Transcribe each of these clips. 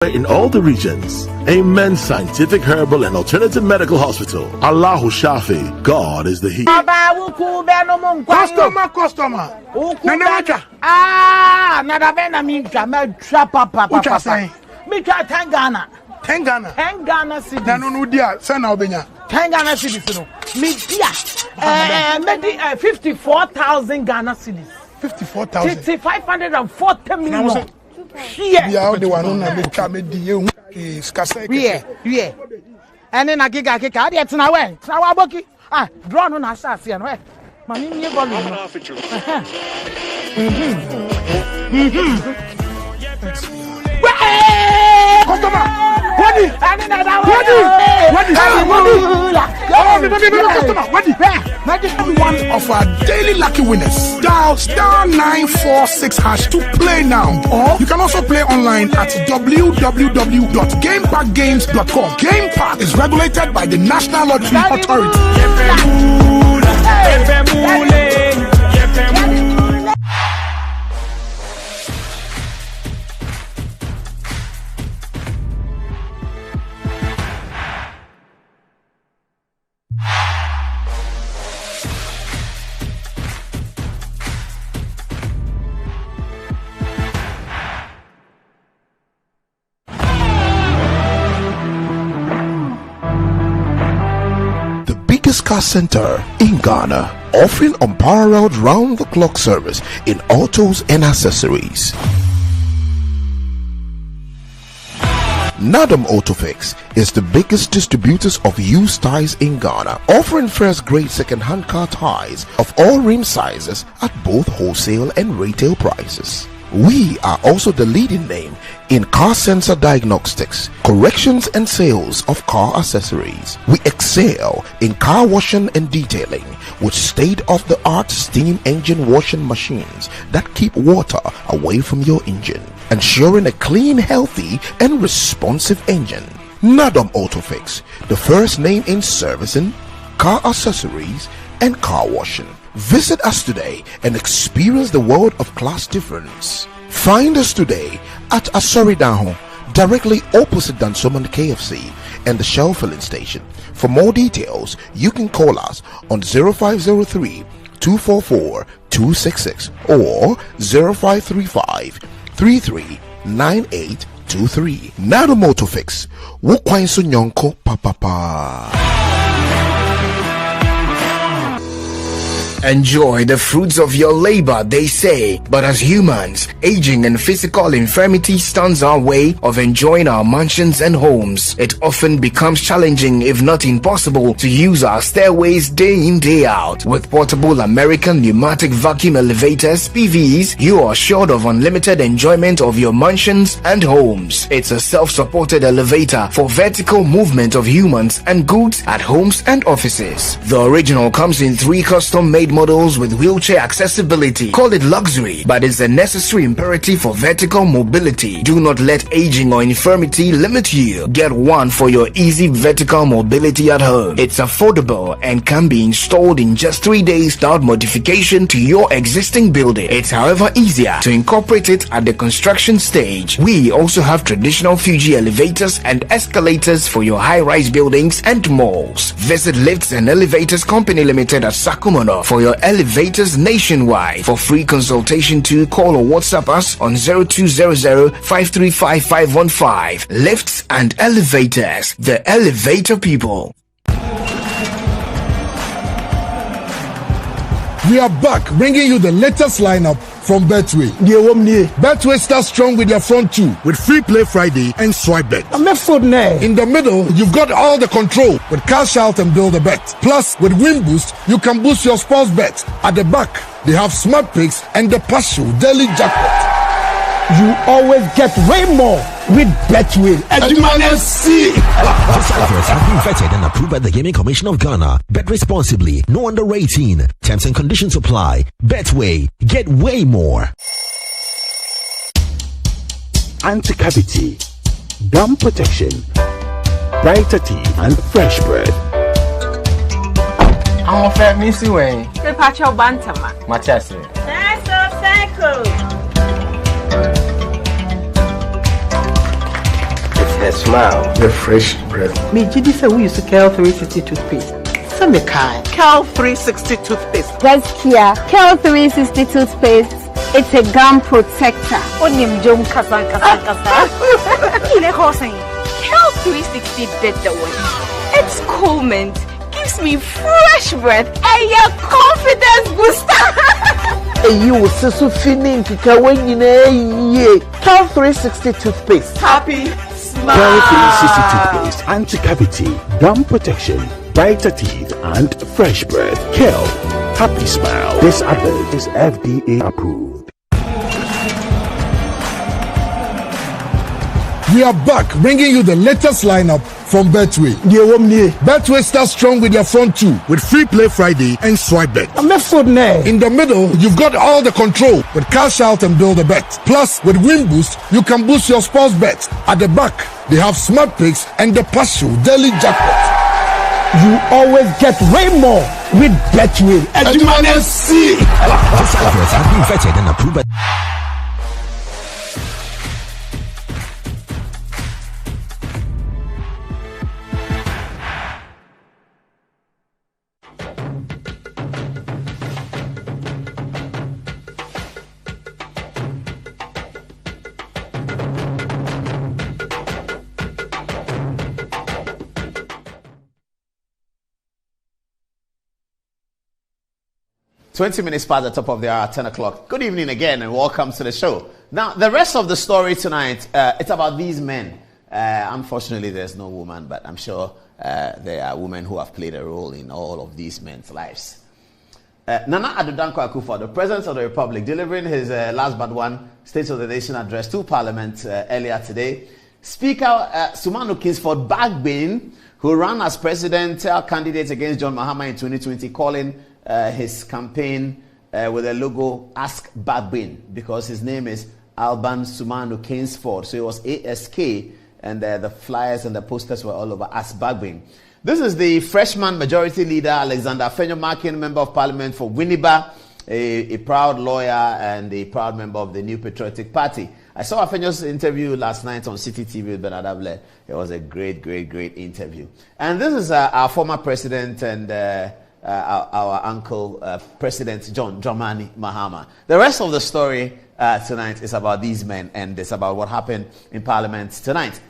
in all the regions. Amen Scientific, Herbal, and Alternative Medical Hospital. Allahu Shafi. God is the He. Customer. Nadavena minka, me papa. Me try 10 Ghana. 10 Ghana. 10 Ghana cedis. No dia, send now benya. 10 Ghana cedis no. Me dia. 54,000 Ghana cedis. 54,000. 540 million. Yeah, the one on the camera is Casay. Yeah. And then I get it's now way. Now Boki. Drawn on assassin. Money near volume. Customer, one of our daily lucky winners. Dial *946# to play now. Or you can also play online at www.gamepackgames.com. Game Park is regulated by the National Lottery Authority. Car Center in Ghana, offering unparalleled round-the-clock service in autos and accessories. Nadam Autofix is the biggest distributors of used tires in Ghana, offering first-grade second-hand car tires of all rim sizes at both wholesale and retail prices. We are also the leading name in car sensor diagnostics, corrections and sales of car accessories. We excel in car washing and detailing with state-of-the-art steam engine washing machines that keep water away from your engine, ensuring a clean, healthy and responsive engine. Nadam Autofix, the first name in servicing, car accessories and car washing. Visit us today and experience the world of class difference. Find us today at Asoridaho, directly opposite Dansoman KFC and the Shell filling station. For more details, you can call us on 0503 244 266 or 0535 339823. Nado Motofix. Wukwain Sunyonko Papa. Enjoy the fruits of your labor, they say. But as humans, aging and physical infirmity stands our way of enjoying our mansions and homes. It often becomes challenging, if not impossible, to use our stairways day in, day out. With portable American pneumatic vacuum elevators, PVs, you are assured of unlimited enjoyment of your mansions and homes. It's a self-supported elevator for vertical movement of humans and goods at homes and offices. The original comes in 3 custom-made models with wheelchair accessibility. Call it luxury, but it's a necessary imperative for vertical mobility. Do not let aging or infirmity limit you. Get one for your easy vertical mobility at home. It's affordable and can be installed in just 3 days without modification to your existing building. It's however easier to incorporate it at the construction stage. We also have traditional Fuji elevators and escalators for your high-rise buildings and malls. Visit Lifts and Elevators Company Limited at Sakumono for your elevators nationwide. For free consultation to call or WhatsApp us on 0200-535-515. Lifts and Elevators, the elevator people. We are back bringing you the latest lineup from Betway. Betway starts strong with their front two with Free Play Friday and Swipe Bet. In the middle, you've got all the control with Cash Out and Build a Bet. Plus, with Win Boost, you can boost your sports bet. At the back, they have Smart Picks and the Partial Daily Jackpot. You always get way more with Betway. This advert has been vetted and approved by the Gaming Commission of Ghana. Bet responsibly. No under 18. Terms and conditions apply. Betway. Get way more. Anti-cavity, gum protection, brighter teeth, and fresh bread. I'm a fair missy way. The patch of Bantama. Matthias. Her smile, the fresh breath. Me, Gidi said we used to Cal 360 toothpaste. Send me kind. Cal 360 toothpaste. That's Kia. Cal 360 toothpaste. It's a gum protector. Onim jom kasa. Ile hosen. Cal 360 did the way. It's cool mint. Gives me fresh breath and your confidence booster. You will see so feeling kika when you know Cal 360 toothpaste. Happy smile. Cal 360 toothpaste, anti-cavity, gum protection, brighter teeth, and fresh breath. Kel, happy smile. This advert is FDA approved. We are back bringing you the latest lineup from Betway. Betway starts strong with their front two with free play Friday and swipe bet. In the middle, you've got all the control with cash out and build a bet. Plus, with Win Boost, you can boost your sports bet. At the back, they have smart picks and the partial daily jackpot. You always get way more with Betway. And you can see. This advert has been vetted and approved by... Twenty minutes past the top of the hour, 10 o'clock. Good evening again and welcome to the show. Now, the rest of the story tonight, it's about these men. Unfortunately, there's no woman, but I'm sure there are women who have played a role in all of these men's lives. Nana Addo Dankwa Akufo, the President of the Republic, delivering his last but one State of the Nation address to Parliament earlier today. Speaker Sumano Kingsford Bagbin, who ran as presidential candidate against John Mahama in 2020, calling his campaign with a logo Ask Bagbin, because his name is Alban Sumano Kingsford. So it was ASK, and the flyers and the posters were all over Ask Bagbin. This is the freshman majority leader, Alexander Afenyo-Markin, member of parliament for Winneba, a proud lawyer and a proud member of the New Patriotic Party. I saw Afenyo's interview last night on City TV with Bernard Able. It was a great interview. And this is our former president and our uncle, President John Dramani Mahama. The rest of the story tonight is about these men, and it's about what happened in Parliament tonight.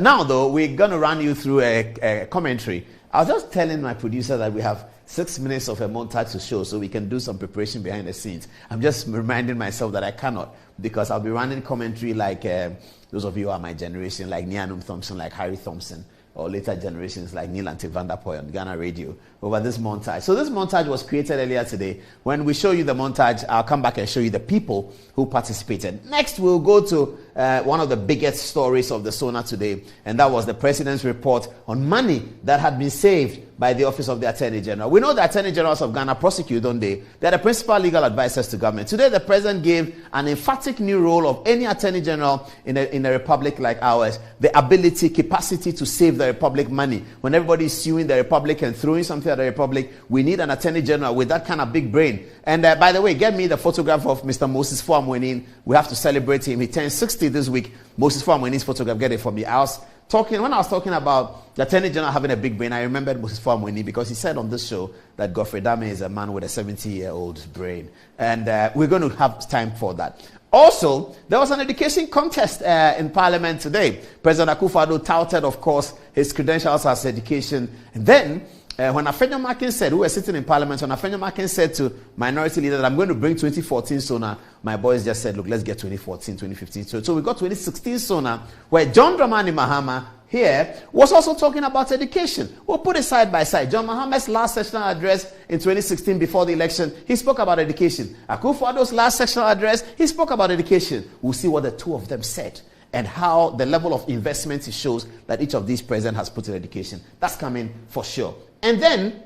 Now, though, we're going to run you through a commentary. I was just telling my producer that we have 6 minutes of a montage to show, so we can do some preparation behind the scenes. I'm just reminding myself that I cannot, because I'll be running commentary like those of you who are my generation, like Nianum Thompson, like Harry Thompson, or later generations like Neil and Vanderpoy on Ghana Radio over this montage. So this montage was created earlier today. When we show you the montage, I'll come back and show you the people who participated. Next, we'll go to one of the biggest stories of the SONA today, and that was the President's report on money that had been saved by the Office of the Attorney General. We know the Attorney Generals of Ghana prosecute, don't they? They're the principal legal advisors to government. Today, the President gave an emphatic new role of any Attorney General in a republic like ours, the ability, capacity to save the Republic money. When everybody is suing the Republic and throwing something at the Republic, we need an Attorney General with that kind of big brain. And by the way, get me the photograph of Mr. Moses Fuamwenin. We have to celebrate him. He turned 60 this week. Moses Fuamwenin's photograph, get it from me. When I was talking about the Attorney General having a big brain, I remembered Moses Fuamwenin because he said on this show that Godfrey Dame is a man with a 70-year-old brain. And we're going to have time for that. Also, there was an education contest in Parliament today. President Akufo-Addo touted, of course, his credentials as education. And then, when Afenyo-Markin said, who were sitting in Parliament, when Afenyo-Markin said to Minority Leader that I'm going to bring 2014 SONA, my boys just said, look, let's get 2014, 2015. So we got 2016 SONA, where John Dramani Mahama here was also talking about education. We'll put it side by side. John Mahama's last sectional address in 2016 before the election, he spoke about education. Akufo-Addo's last sectional address, he spoke about education. We'll see what the two of them said and how the level of investment shows that each of these presidents has put in education. That's coming for sure. And then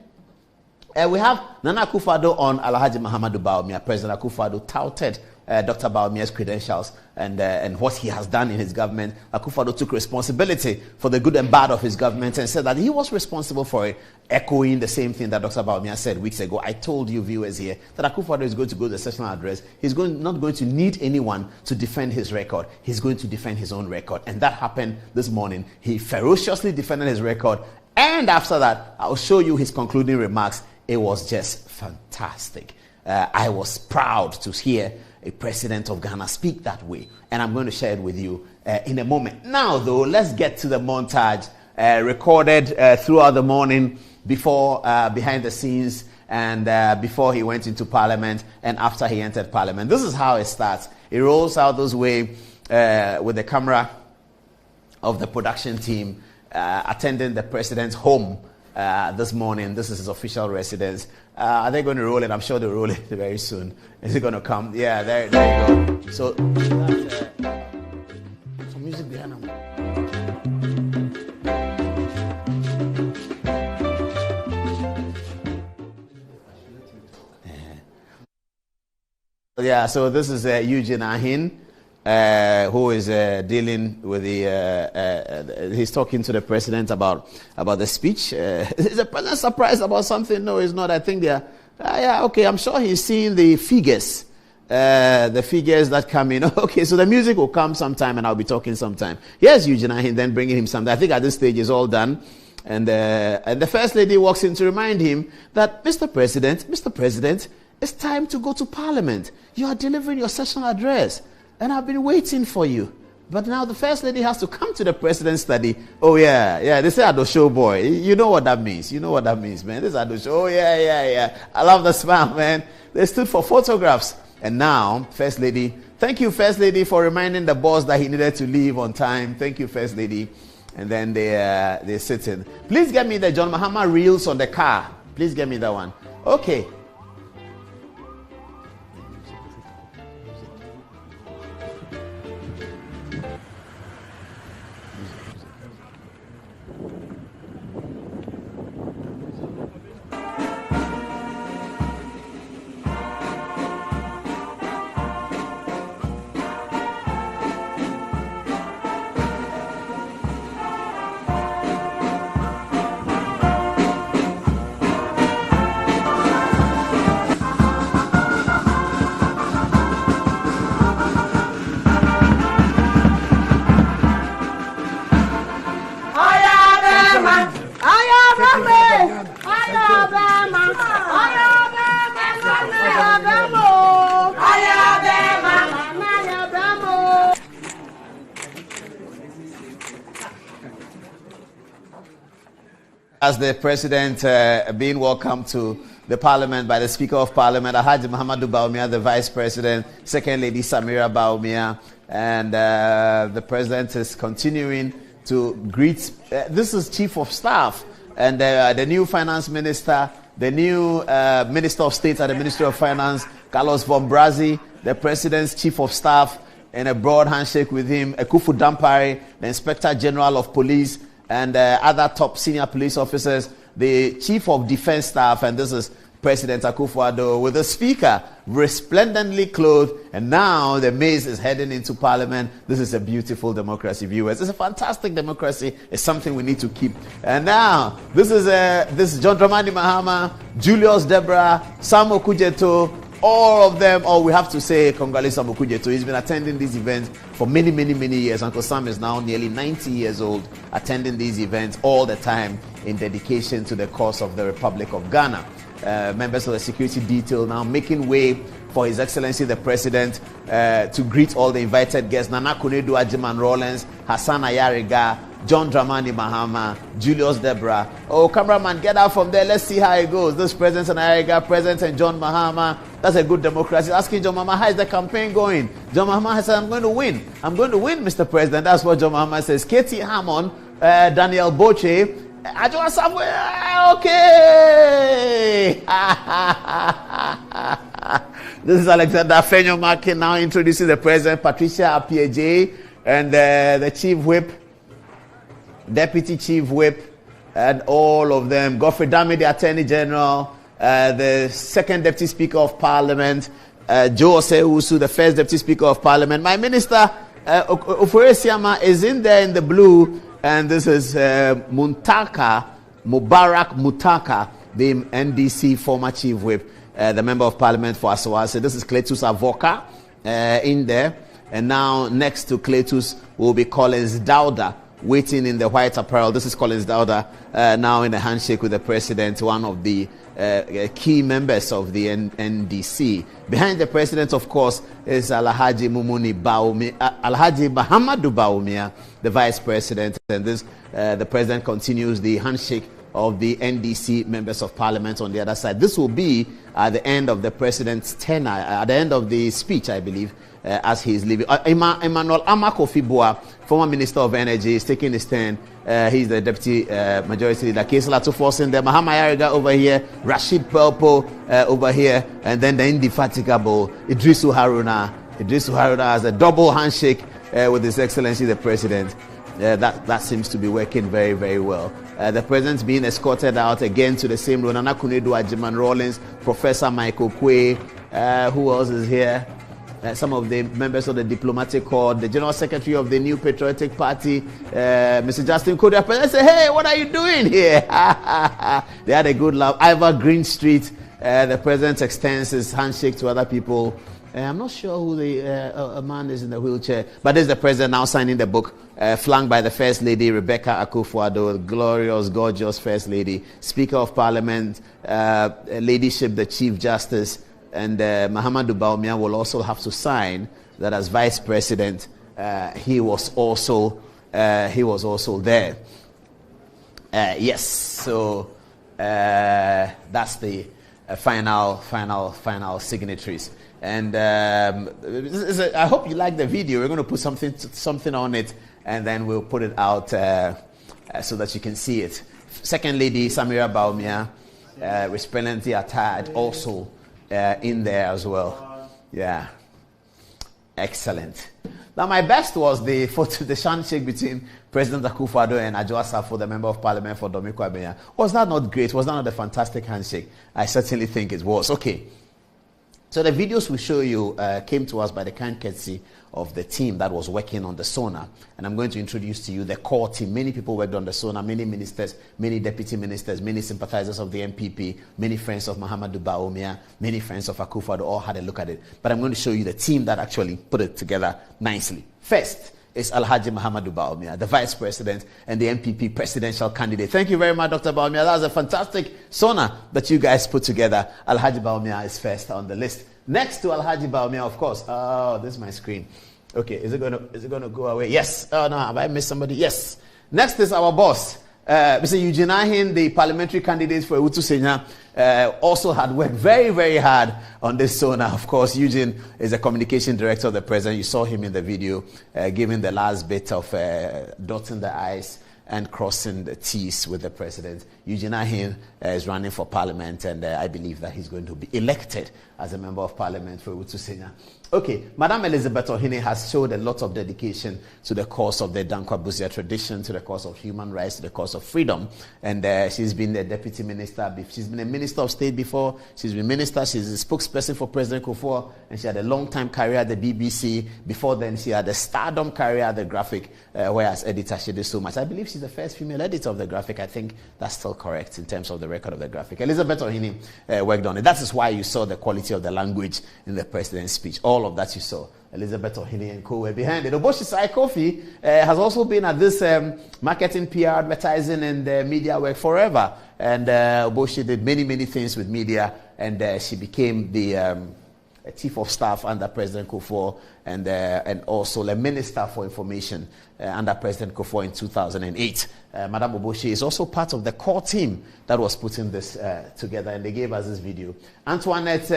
We have Nana Akufo-Addo on Alhaji Muhammadu Bawumia. President Akufo-Addo touted Dr. Bawumia's credentials and what he has done in his government. Akufo-Addo took responsibility for the good and bad of his government and said that he was responsible for it, echoing the same thing that Dr. Bawumia said weeks ago. I told you viewers here that Akufo-Addo is going to go to the sessional address. He's not going to need anyone to defend his record. He's going to defend his own record. And that happened this morning. He ferociously defended his record. And after that, I'll show you his concluding remarks. It was just fantastic. I was proud to hear a president of Ghana speak that way. And I'm going to share it with you in a moment. Now, though, let's get to the montage recorded throughout the morning before, behind the scenes, and before he went into Parliament and after he entered Parliament. This is how it starts. It rolls out this way with the camera of the production team attending the president's home this morning. This is his official residence. Are they going to roll it? I'm sure they'll roll it very soon. Is it going to come? Yeah, there you go. So that's some music behind them. Yeah, so this is Eugene Ahin. Who is dealing with he's talking to the president about the speech. Is the president surprised about something? No, he's not. I think they're, okay, I'm sure he's seeing the figures that come in. Okay, so the music will come sometime and I'll be talking sometime. Here's Eugene Ahin then bringing him something. I think at this stage it's all done. And the First Lady walks in to remind him that, Mr. President, it's time to go to Parliament. You are delivering your sessional address. And I've been waiting for you. But now the First Lady has to come to the president's study. Oh, yeah. They say Adosho boy. You know what that means. Man. This is Adosho. Oh, yeah. I love the smile, man. They stood for photographs. And now, First Lady, thank you, First Lady, for reminding the boss that he needed to leave on time. Thank you, First Lady. And then they sit in. Please get me the John Mahama reels on the car. Please get me that one. Okay. As the president being welcomed to the Parliament by the Speaker of Parliament, Alhaji Muhammadu Bawumia, the Vice President, Second Lady Samira Bawumia, and the president is continuing to greet. This is Chief of Staff and the new Finance Minister, the new Minister of State at the Ministry of Finance, Carlos von Brazi, the President's Chief of Staff, in a broad handshake with him, Ekufu Dampare, the Inspector General of Police, and other top senior police officers, the Chief of Defense Staff, and this is President Akufo-Addo with the Speaker resplendently clothed, and now the maize is heading into Parliament. This is a beautiful democracy, viewers. It's a fantastic democracy. It's something we need to keep. And now, this is John Dramani Mahama, Julius Deborah, Sam Okujeto, all of them. We have to say congratulations to Okujeto. He's been attending these events for many years. Uncle Sam is now nearly 90 years old, attending these events all the time in dedication to the cause of the Republic of Ghana. Members of the security detail now making way for His Excellency the President to greet all the invited guests. Nana Kunedu Ajiman Rawlings, Hassan Ayariga, John Dramani Mahama, Julius Deborah. Oh, cameraman, get out from there. Let's see how it goes. This President and Ayariga, President and John Mahama. That's a good democracy. Asking John Mahama, how is the campaign going? John Mahama has said, I'm going to win. I'm going to win, Mr. President. That's what John Mahama says. Katie Hammond, Daniel Boche, Ajoa Samuel, okay. This is Alexander Fenyo Markin now introducing the President, Patricia Appiaje, and the Chief Whip, Deputy Chief Whip, and all of them. Godfrey Dami, the Attorney General, the second Deputy Speaker of Parliament, Joe Osei-Usu, the first Deputy Speaker of Parliament. My Minister, Ofori Siama, is in there in the blue, and this is Mubarak Mutaka, the NDC former Chief Whip, the Member of Parliament for Asawase. This is Cletus Avoka in there. And now next to Cletus will be Collins Dauda, waiting in the white apparel. This is Collins Dauda, now in a handshake with the President, one of the key members of the NDC. Behind the President, of course, is Alhaji Muhammadu Bawumia, the Vice President. And this, the President continues the handshake of the NDC members of Parliament on the other side. This will be at the end of the President's tenure, at the end of the speech, I believe, as he is leaving. Emmanuel Amakofi-Boa, former Minister of Energy, is taking his turn. He's the Deputy Majority Leader. Kesla Tuforce in there, Mahama Yariga over here, Rashid Pelpo over here, and then the indefatigable Idrisu Haruna. Idrisu Haruna has a double handshake with His Excellency the President. That seems to be working very, very well. The President's being escorted out again to the same room. Nana Kunedu Ajiman Rawlings, Professor Michael Kwe, who else is here? Some of the members of the diplomatic corps, the General Secretary of the New Patriotic Party, Mr. Justin Kodia. President said, "Hey, what are you doing here?" They had a good laugh. Ivor Greenstreet, the President extends his handshake to other people. I'm not sure who the man is in the wheelchair, but there's the President now signing the book, flanked by the First Lady, Rebecca Akufo-Addo, glorious, gorgeous First Lady, Speaker of Parliament, Ladyship, the Chief Justice, and Muhammadu Bawumia will also have to sign that as Vice President. He was also there. Yes, so that's the final signatories. And I hope you like the video. We're going to put something on it, and then we'll put it out so that you can see it. Second Lady Samira Bawumia, resplendently attired, also in there as well. Yeah, excellent. Now, my best was the handshake between President Akufo-Addo and Adjo Asafo, the Member of Parliament for Domiko Abenya. Was that not great? Was that not a fantastic handshake? I certainly think it was. Okay. So the videos we show you came to us by the kind courtesy of the team that was working on the sonar. And I'm going to introduce to you the core team. Many people worked on the sonar, many ministers, many deputy ministers, many sympathizers of the MPP, many friends of Muhammadu Bawumia, many friends of Akufo-Addo all had a look at it. But I'm going to show you the team that actually put it together nicely. First is Alhaji Muhammadu Bawumia, the Vice President and the MPP presidential candidate. Thank you very much, Dr. Bawumia. That was a fantastic sonar that you guys put together. Alhaji Bawumia is first on the list. Next to Alhaji Bawumia, of course. Oh, this is my screen. Okay, is it gonna go away? Yes. Oh no, have I missed somebody? Yes. Next is our boss, Mr. Eugene Ahin, the parliamentary candidate for Ewutu Senya, also had worked very, very hard on this sonar. Of course, Eugene is the communication director of the president. You saw him in the video, giving the last bit of dotting the I's and crossing the T's with the president. Eugene Ahin is running for parliament, and I believe that he's going to be elected as a member of parliament for Ewutu Senya. Okay, Madam Elizabeth Ohene has showed a lot of dedication to the cause of the Dankwa Busia tradition, to the cause of human rights, to the cause of freedom. And she's been the deputy minister. She's been a minister of state before. She's been minister. She's a spokesperson for President Kufuor. And she had a long-time career at the BBC. Before then, she had a stardom career at the Graphic, where as editor she did so much. I believe she's the first female editor of the Graphic. I think that's still correct in terms of the record of the Graphic. Elizabeth Ohene worked on it. That is why you saw the quality of the language in the president's speech. All of that you saw. Elizabeth Ohene and co were behind it. Oboshi Sai Kofi has also been at this marketing, PR, advertising, and media work forever. And Oboshi did many, many things with media, and she became the chief of staff under President Kufuor, and also the minister for information under President Kufuor in 2008. Madam Oboshi is also part of the core team that was putting this together, and they gave us this video. Antoinette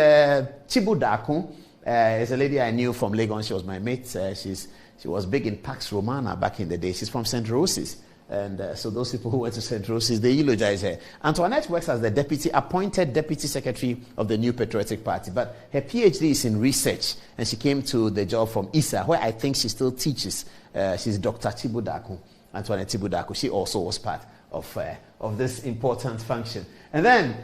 Chibudakun is a lady I knew from Lagos. She was my mate. She was big in Pax Romana back in the day. She's from St. Rose's. And so those people who went to St. Rose's, they eulogize her. Antoinette works as the appointed deputy secretary of the New Patriotic Party. But her PhD is in research. And she came to the job from ISA, where I think she still teaches. She's Dr. Chibudakun. Antoinette Tibudako. She also was part of this important function. And then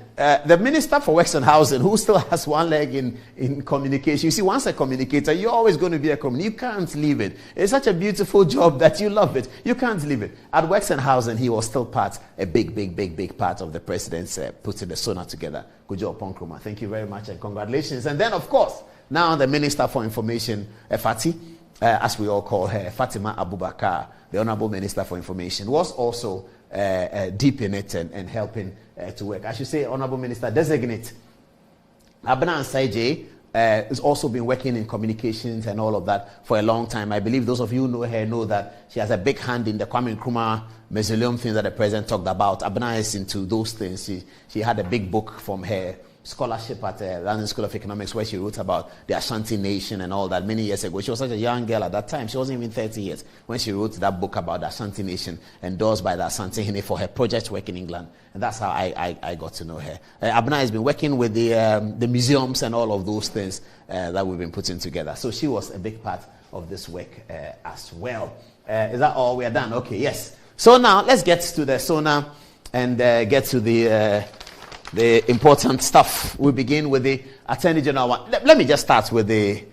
the Minister for Works and Housing, who still has one leg in communication. You see, once a communicator, you're always going to be a communicator. You can't leave it. It's such a beautiful job that you love it. You can't leave it. At Works and Housing, he was still a big part of the president's putting the SONA together. Good job, Ponkruma. Thank you very much and congratulations. And then, of course, now the Minister for Information, Fati, as we all call her, Fatima Abubakar, the Honorable Minister for Information, was also deep in it and helping to work. I should say, Honorable Minister Designate Abena Ansaije has also been working in communications and all of that for a long time. I believe those of you who know her know that she has a big hand in the Kwame Nkrumah mausoleum thing that the president talked about. Abena is into those things. She had a big book from her scholarship at London School of Economics where she wrote about the Ashanti Nation and all that many years ago. She was such a young girl at that time. She wasn't even 30 years when she wrote that book about the Ashanti Nation, endorsed by the Asante Hene for her project work in England. And that's how I got to know her. Abena has been working with the museums and all of those things that we've been putting together. So she was a big part of this work as well. Is that all? We are done? Okay, yes. So now let's get to the SONA and get to the important stuff. We begin with the Attorney General one. Let me just start with the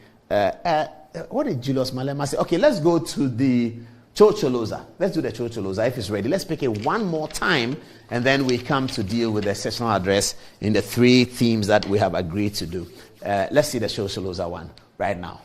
what did Julius Malema say? Okay, let's go to the Chocholoza. Let's do the Chocholoza if it's ready. Let's pick it one more time, and then we come to deal with the sessional address in the 3 themes that we have agreed to do. Let's see the Chocholoza one right now.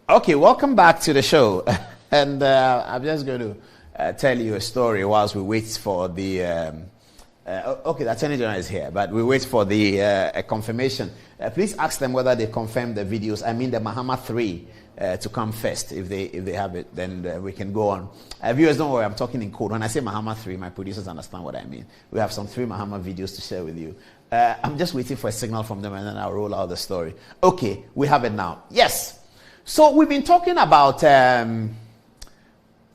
Okay, welcome back to the show. And I'm just going to tell you a story whilst we wait for the... okay, the Attorney General is here, but we wait for the confirmation. Please ask them whether they confirm the videos. I mean the Mahama 3 to come first. If they have it, then we can go on. Viewers, don't worry, I'm talking in code. When I say Mahama 3, my producers understand what I mean. We have some 3 Mahama videos to share with you. I'm just waiting for a signal from them, and then I'll roll out the story. Okay, we have it now. Yes. So we've been talking about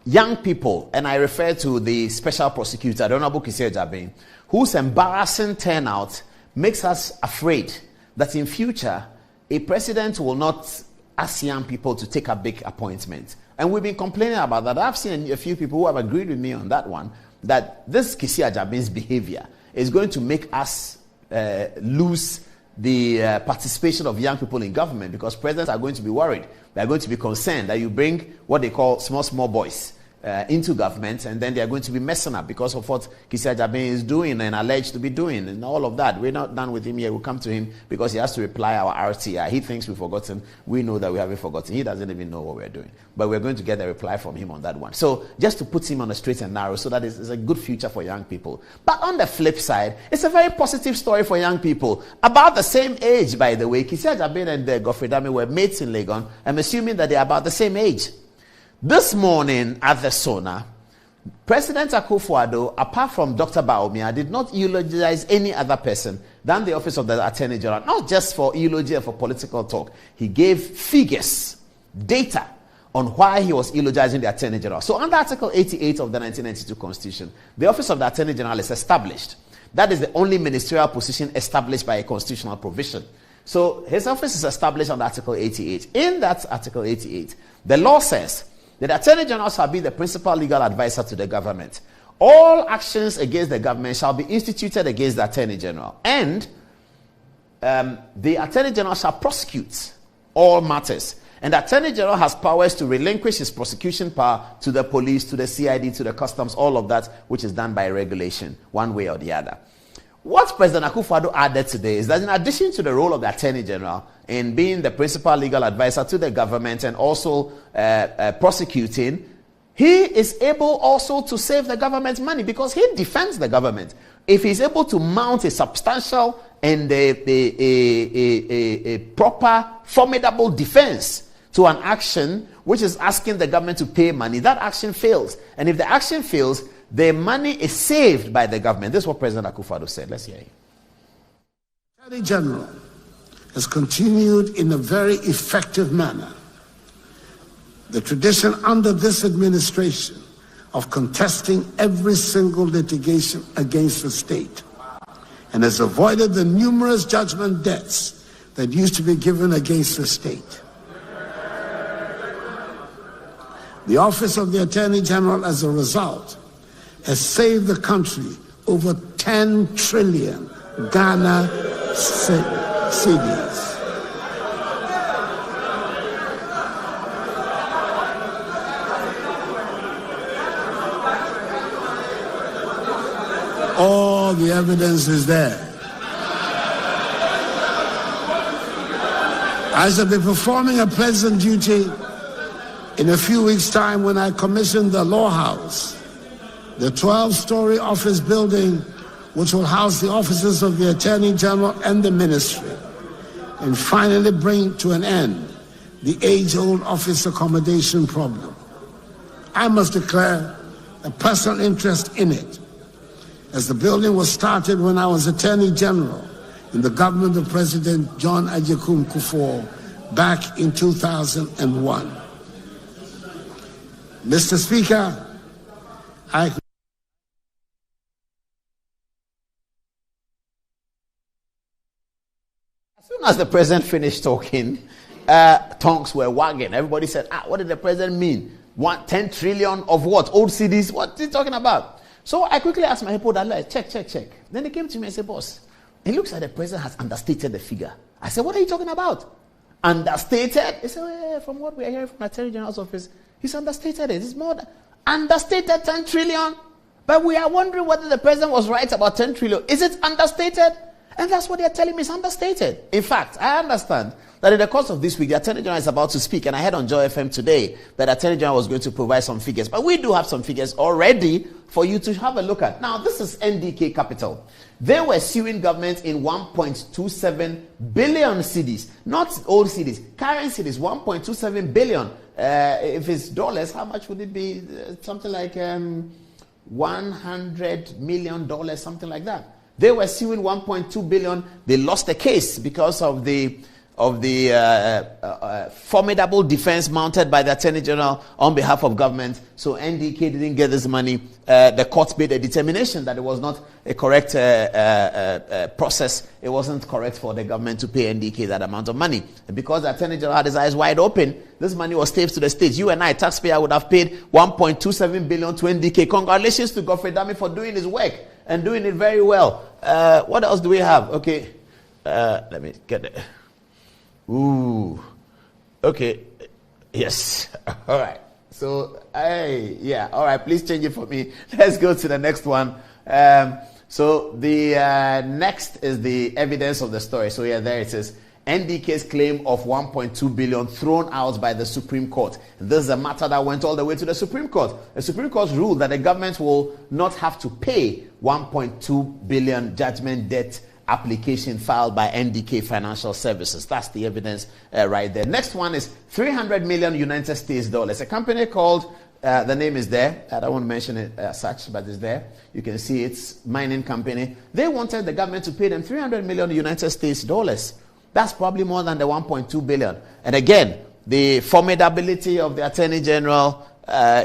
young people, and I refer to the special prosecutor, the Honorable Kisio Jabin, whose embarrassing turnout makes us afraid that in future, a president will not ask young people to take a big appointment. And we've been complaining about that. I've seen a few people who have agreed with me on that one, that this Kisio Jabin's behavior is going to make us lose the participation of young people in government, because presidents are going to be worried. They are going to be concerned that you bring what they call small boys into government, and then they are going to be messing up because of what Kisio Jabin is doing and alleged to be doing and all of that. We're not done with him yet. We'll come to him because he has to reply our RTI. He thinks we've forgotten. We know that we haven't forgotten. He doesn't even know what we're doing. But we're going to get a reply from him on that one. So just to put him on a straight and narrow so that it's a good future for young people. But on the flip side, it's a very positive story for young people. About the same age, by the way. Kisio Jabin and Godfrey Dame were mates in Legon. I'm assuming that they're about the same age. This morning at the SONA, President Akufo-Addo, apart from Dr. Bawumia, did not eulogize any other person than the Office of the Attorney General, not just for eulogy and for political talk. He gave figures, data on why he was eulogizing the Attorney General. So under Article 88 of the 1992 Constitution, the office of the Attorney General is established. That is the only ministerial position established by a constitutional provision. So his office is established under Article 88. In that Article 88, the law says that the Attorney General shall be the principal legal advisor to the government. All actions against the government shall be instituted against the Attorney General. And the Attorney General shall prosecute all matters. And the Attorney General has powers to relinquish his prosecution power to the police, to the CID, to the customs, all of that, which is done by regulation, one way or the other. What President Akufo-Addo added today is that in addition to the role of the Attorney General in being the principal legal advisor to the government and also prosecuting, he is able also to save the government's money because he defends the government. If he's able to mount a substantial and a proper, formidable defense to an action which is asking the government to pay money, that action fails. And if the action fails, the money is saved by the government. This is what President Akufo-Addo said. Let's hear him. The Attorney General has continued in a very effective manner the tradition under this administration of contesting every single litigation against the state, and has avoided the numerous judgment debts that used to be given against the state. The Office of the Attorney General, as a result, has saved the country over 10 trillion Ghana cedis. All the evidence is there. I shall be performing a pleasant duty in a few weeks' time when I commission the Law House, the 12-story office building which will house the offices of the Attorney General and the Ministry, and finally bring to an end the age-old office accommodation problem. I must declare a personal interest in it, as the building was started when I was Attorney General in the government of President John Agyekum Kufuor back in 2001. Mr. Speaker, as soon as the president finished talking, tongues were wagging. Everybody said, what did the president mean? 10 trillion of what? Old CDs? What is he talking about? So I quickly asked my people that, check. Then they came to me and said, boss, it looks like the president has understated the figure. I said, what are you talking about? Understated? They said, yeah, from what we are hearing from the Attorney General's office, he's understated it. It's more than understated 10 trillion. But we are wondering whether the president was right about 10 trillion. Is it understated? And that's what they're telling me is understated. In fact, I understand that in the course of this week, the Attorney General is about to speak, and I heard on Joy FM today that the Attorney General was going to provide some figures. But we do have some figures already for you to have a look at. Now, this is NDK Capital. They were suing government in 1.27 billion cedis, not old cedis, current cedis, 1.27 billion. If it's dollars, how much would it be? Something like $100 million, something like that. They were suing 1.2 billion. They lost the case because of the formidable defense mounted by the Attorney General on behalf of government. So NDK didn't get this money. The court made a determination that it was not a correct process. It wasn't correct for the government to pay NDK that amount of money. And because the Attorney General had his eyes wide open, this money was saved to the state. You and I, taxpayer, would have paid 1.27 billion to NDK. Congratulations to Godfrey Dami for doing his work and doing it very well. What else do we have? Okay. Let me get it. Ooh. Okay. Yes. All right. So, yeah. All right. Please change it for me. Let's go to the next one. So the next is the evidence of the story. So yeah, there it is. NDK's claim of 1.2 billion thrown out by the Supreme Court. This is a matter that went all the way to the Supreme Court. The Supreme Court ruled that the government will not have to pay 1.2 billion judgment debt application filed by NDK Financial Services. That's the evidence right there. Next one is 300 million United States dollars. A company called, the name is there. I don't want to mention it as such, but it's there. You can see it's mining company. They wanted the government to pay them 300 million United States dollars. That's probably more than the 1.2 billion. And again, the formidability of the Attorney General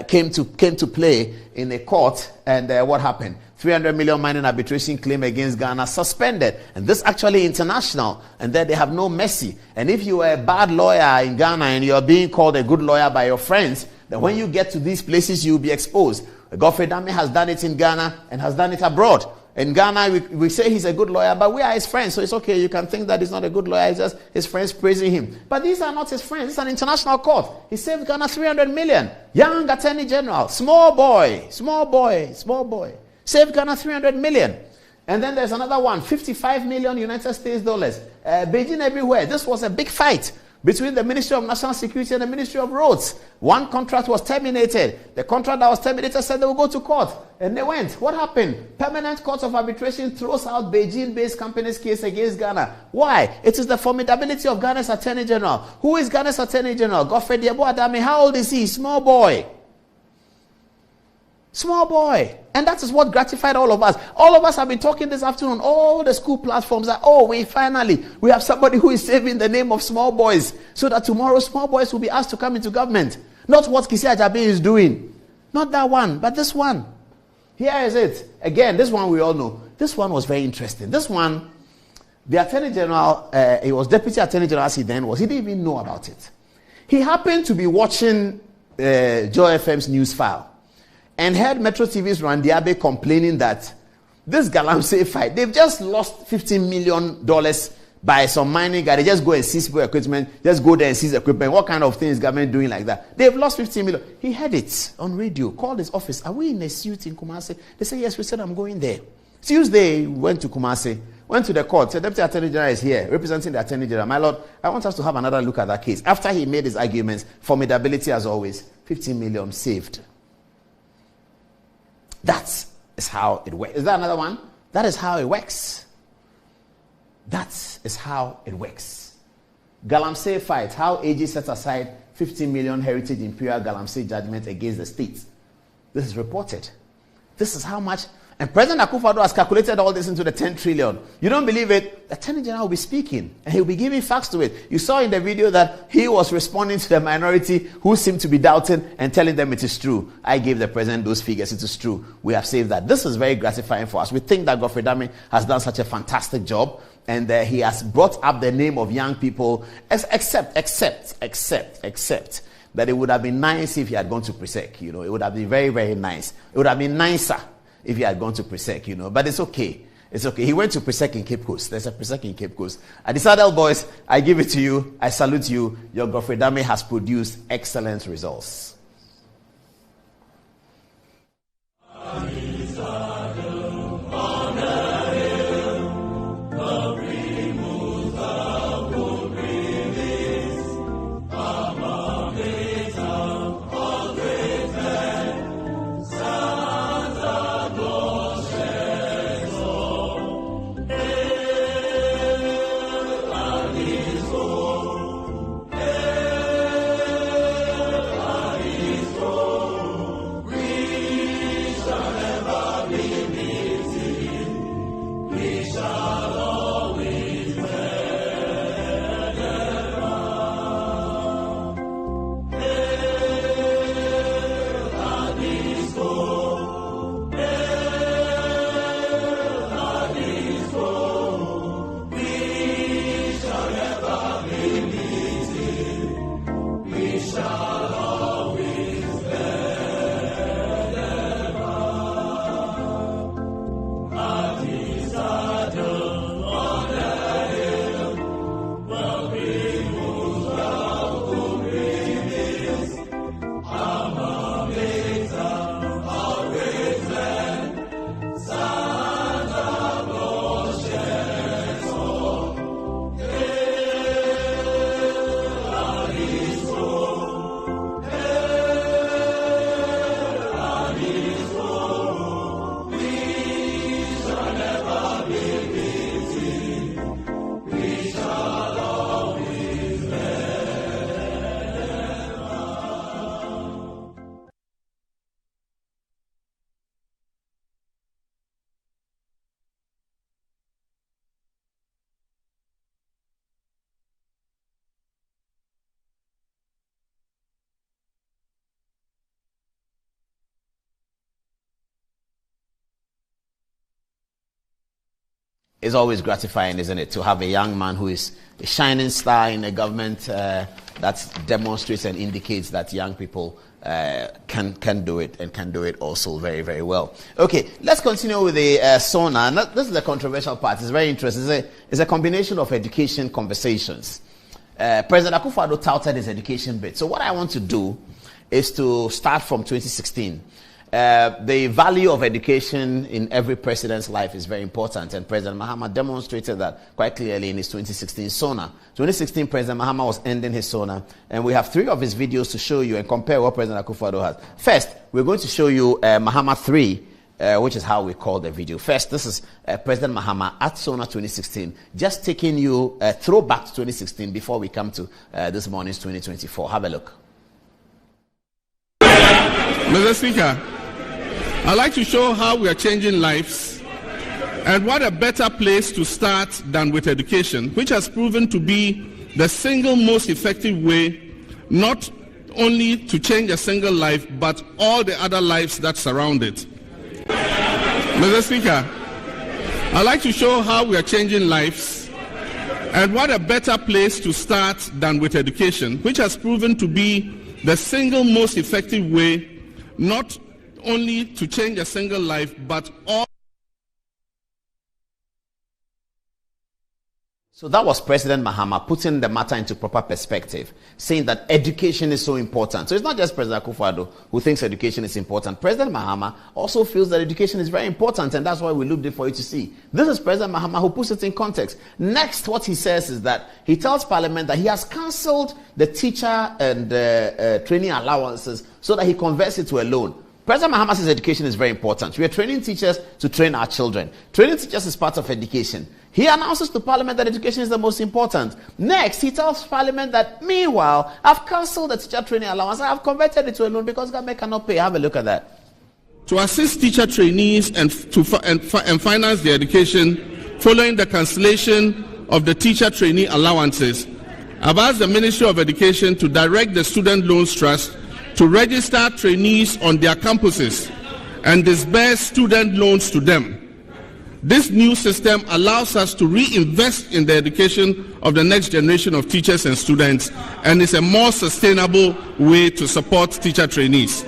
came to play in a court, and what happened? 300 million mining arbitration claim against Ghana suspended, and this actually international, and then they have no mercy. And if you are a bad lawyer in Ghana and you are being called a good lawyer by your friends, then when you get to these places, you will be exposed. Godfrey Dame has done it in Ghana and has done it abroad. In Ghana, we say he's a good lawyer, but we are his friends, so it's okay. You can think that he's not a good lawyer, it's just his friends praising him. But these are not his friends. It's an international court. He saved Ghana 300 million. Young Attorney General, small boy. Saved Ghana 300 million. And then there's another one, 55 million United States dollars. Beijing everywhere. This was a big fight between the Ministry of National Security and the Ministry of Roads. One contract was terminated. The contract that was terminated said they will go to court. And they went. What happened? Permanent Court of Arbitration throws out Beijing-based company's case against Ghana. Why? It is the formidability of Ghana's Attorney General. Who is Ghana's Attorney General? Godfrey Dame. How old is he? Small boy. Small boy. And that is what gratified all of us. All of us have been talking this afternoon, all the school platforms that, we have somebody who is saving the name of small boys, so that tomorrow small boys will be asked to come into government. Not what Kisi Ajabe is doing. Not that one, but this one. Here is it. Again, this one we all know. This one was very interesting. This one, the Attorney General, he was Deputy Attorney General as he then was. He didn't even know about it. He happened to be watching Joy FM's news file and heard Metro TV's Randiabe complaining that this Galamsey fight, they've just lost $15 million by some mining guy. They just go and seize people equipment, just go there and seize equipment. What kind of thing is government doing like that? They've lost 15 million. He heard it on radio, called his office. Are we in a suit in Kumasi? They said, yes, we said, I'm going there. Tuesday, went to Kumasi, went to the court, said, Deputy Attorney General is here, representing the Attorney General. My Lord, I want us to have another look at that case. After he made his arguments, formidability as always, 15 million saved. That is how it works. Is that another one? That is how it works. That is how it works. Galamsey fight, how AG sets aside 15 million heritage imperial Galamsey judgment against the state. This is reported. This is how much. And President Akufo-Addo has calculated all this into the 10 trillion. You don't believe it? The Attorney General will be speaking and he'll be giving facts to it. You saw in the video that he was responding to the minority who seemed to be doubting and telling them it is true. I gave the President those figures. It is true. We have saved that. This is very gratifying for us. We think that Godfrey Dame has done such a fantastic job, and he has brought up the name of young people, except that it would have been nice if he had gone to Presec. It would have been very, very nice. It would have been nicer if he had gone to Presec, but it's okay. It's okay. He went to Presec in Cape Coast. There's a Presec in Cape Coast. At the Saddle Boys, I give it to you. I salute you. Your Godfrey Dame has produced excellent results. It's always gratifying, isn't it, to have a young man who is a shining star in a government that demonstrates and indicates that young people can do it, and can do it also very, very well. Okay, let's continue with the SONA. This is the controversial part. It's very interesting. It's a combination of education conversations. President Akufo-Addo touted his education bit. So what I want to do is to start from 2016. The value of education in every president's life is very important, and President Mahama demonstrated that quite clearly in his 2016 SONA. 2016, President Mahama was ending his SONA, and we have 3 of his videos to show you and compare what President Akufo-Addo has. First, we're going to show you Mahama 3, which is how we call the video. First, this is President Mahama at SONA 2016, just taking you a throwback to 2016 before we come to this morning's 2024. Have a look. Mr. Speaker, I'd like to show how we are changing lives, and what a better place to start than with education, which has proven to be the single most effective way not only to change a single life, but all the other lives that surround it. Mr. Speaker, I'd like to show how we are changing lives, and what a better place to start than with education, which has proven to be the single most effective way not only to change a single life, but all. So that was President Mahama putting the matter into proper perspective, saying that education is so important. So it's not just President Akufo-Addo who thinks education is important. President Mahama also feels that education is very important, and that's why we looked it for you to see. This is President Mahama who puts it in context. Next, what he says is that he tells Parliament that he has cancelled the teacher and training allowances so that he converts it to a loan. President Mahama says education is very important. We are training teachers to train our children. Training teachers is part of education. He announces to Parliament that education is the most important. Next, he tells Parliament that, meanwhile, I've cancelled the teacher training allowance. I have converted it to a loan because government cannot pay. Have a look at that. To assist teacher trainees and finance their education following the cancellation of the teacher trainee allowances, I've asked the Ministry of Education to direct the Student Loans Trust to register trainees on their campuses and disburse student loans to them. This new system allows us to reinvest in the education of the next generation of teachers and students, and is a more sustainable way to support teacher trainees.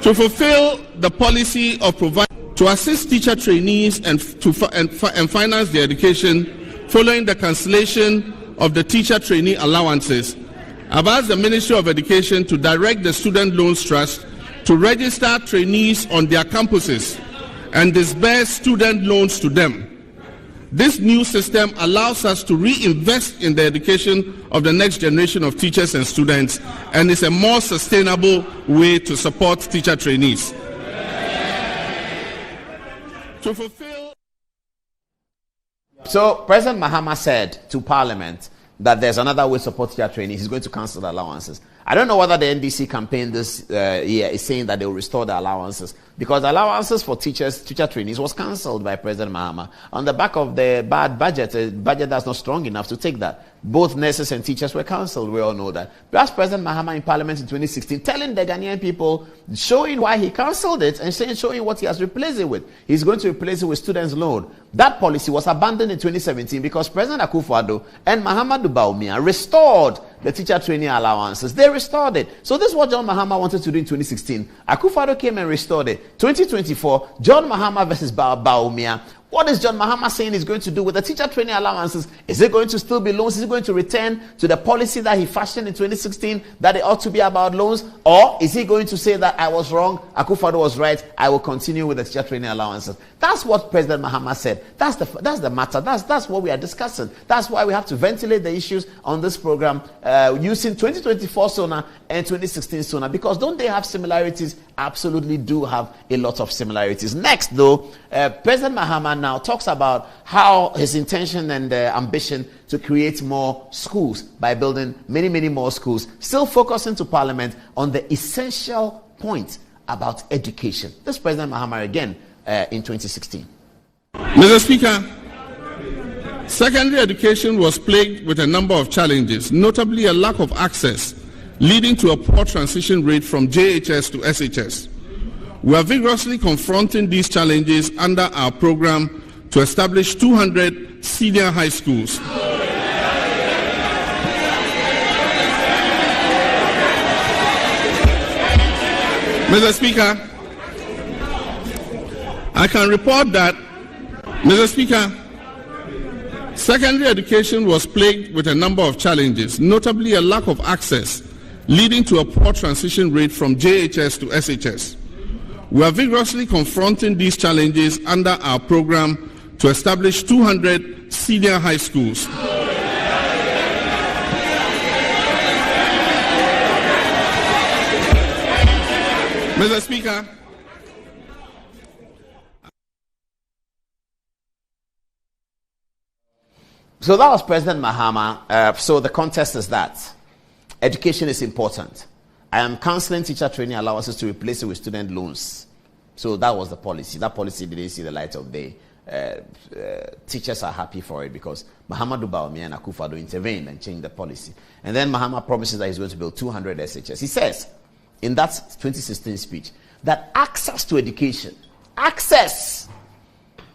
To fulfill the policy of to assist teacher trainees and finance their education following the cancellation of the teacher trainee allowances, I've asked the Ministry of Education to direct the Student Loans Trust to register trainees on their campuses and disburse student loans to them. This new system allows us to reinvest in the education of the next generation of teachers and students, and is a more sustainable way to support teacher trainees. To fulfill. So President Mahama said to Parliament that there's another way to support teacher trainees. He's going to cancel the allowances. I don't know whether the NDC campaign this year is saying that they will restore the allowances, because the allowances for teacher trainees was cancelled by President Mahama on the back of the bad budget, a budget that's not strong enough to take that. Both nurses and teachers were cancelled. We all know that. That's President Mahama in Parliament in 2016 telling the Ghanaian people, showing why he cancelled it and showing what he has replaced it with. He's going to replace it with students' loan. That policy was abandoned in 2017 because President Akufo-Addo and Mahamudu Bawumia restored the teacher training allowances. They restored it. So this is what John Mahama wanted to do in 2016. Akufo-Addo came and restored it. 2024, John Mahama versus Bawumia. What is John Mahama saying he's going to do with the teacher training allowances? Is it going to still be loans? Is it going to return to the policy that he fashioned in 2016, that it ought to be about loans? Or is he going to say that I was wrong, Akufo-Addo was right, I will continue with the teacher training allowances? That's what President Mahama said. That's the matter. That's what we are discussing. That's why we have to ventilate the issues on this program using 2024 SONA and 2016 SONA, because don't they have similarities? Absolutely do have a lot of similarities. Next, though, President Mahama now talks about how his intention and ambition to create more schools by building many, many more schools, still focusing to Parliament on the essential point about education. This President Mahama again in 2016. Mr. Speaker, secondary education was plagued with a number of challenges, notably a lack of access, leading to a poor transition rate from JHS to SHS. We are vigorously confronting these challenges under our program to establish 200 senior high schools. Mr. Speaker, I can report that, Mr. Speaker, secondary education was plagued with a number of challenges, notably a lack of access, leading to a poor transition rate from JHS to SHS. We are vigorously confronting these challenges under our program to establish 200 senior high schools. Mr. Speaker, so that was President Mahama. So the context is that education is important. I am cancelling teacher training allowances to replace it with student loans. So that was the policy. That policy didn't see the light of day. Teachers are happy for it because Mahamudu Bawumia and Akufo-Addo intervened and changed the policy. And then Mahama promises that he's going to build 200 SHS. He says in that 2016 speech that access to education, access,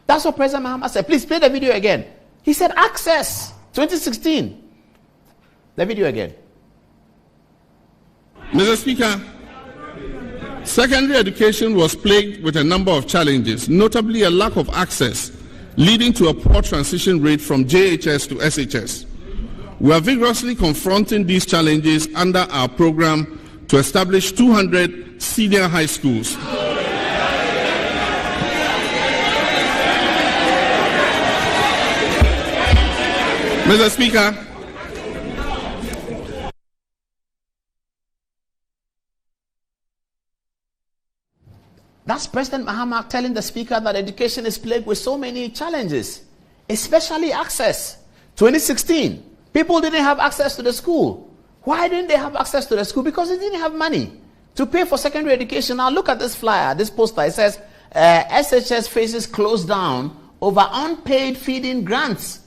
that's what President Mahama said. Please play the video again. He said access, 2016. The video again. Mr. Speaker, secondary education was plagued with a number of challenges, notably a lack of access, leading to a poor transition rate from JHS to SHS. We are vigorously confronting these challenges under our program to establish 200 senior high schools. Mr. Speaker, that's President Mahama telling the Speaker that education is plagued with so many challenges, especially access. 2016, people didn't have access to the school. Why didn't they have access to the school? Because they didn't have money to pay for secondary education. Now look at this flyer, this poster. It says SHS faces closed down over unpaid feeding grants.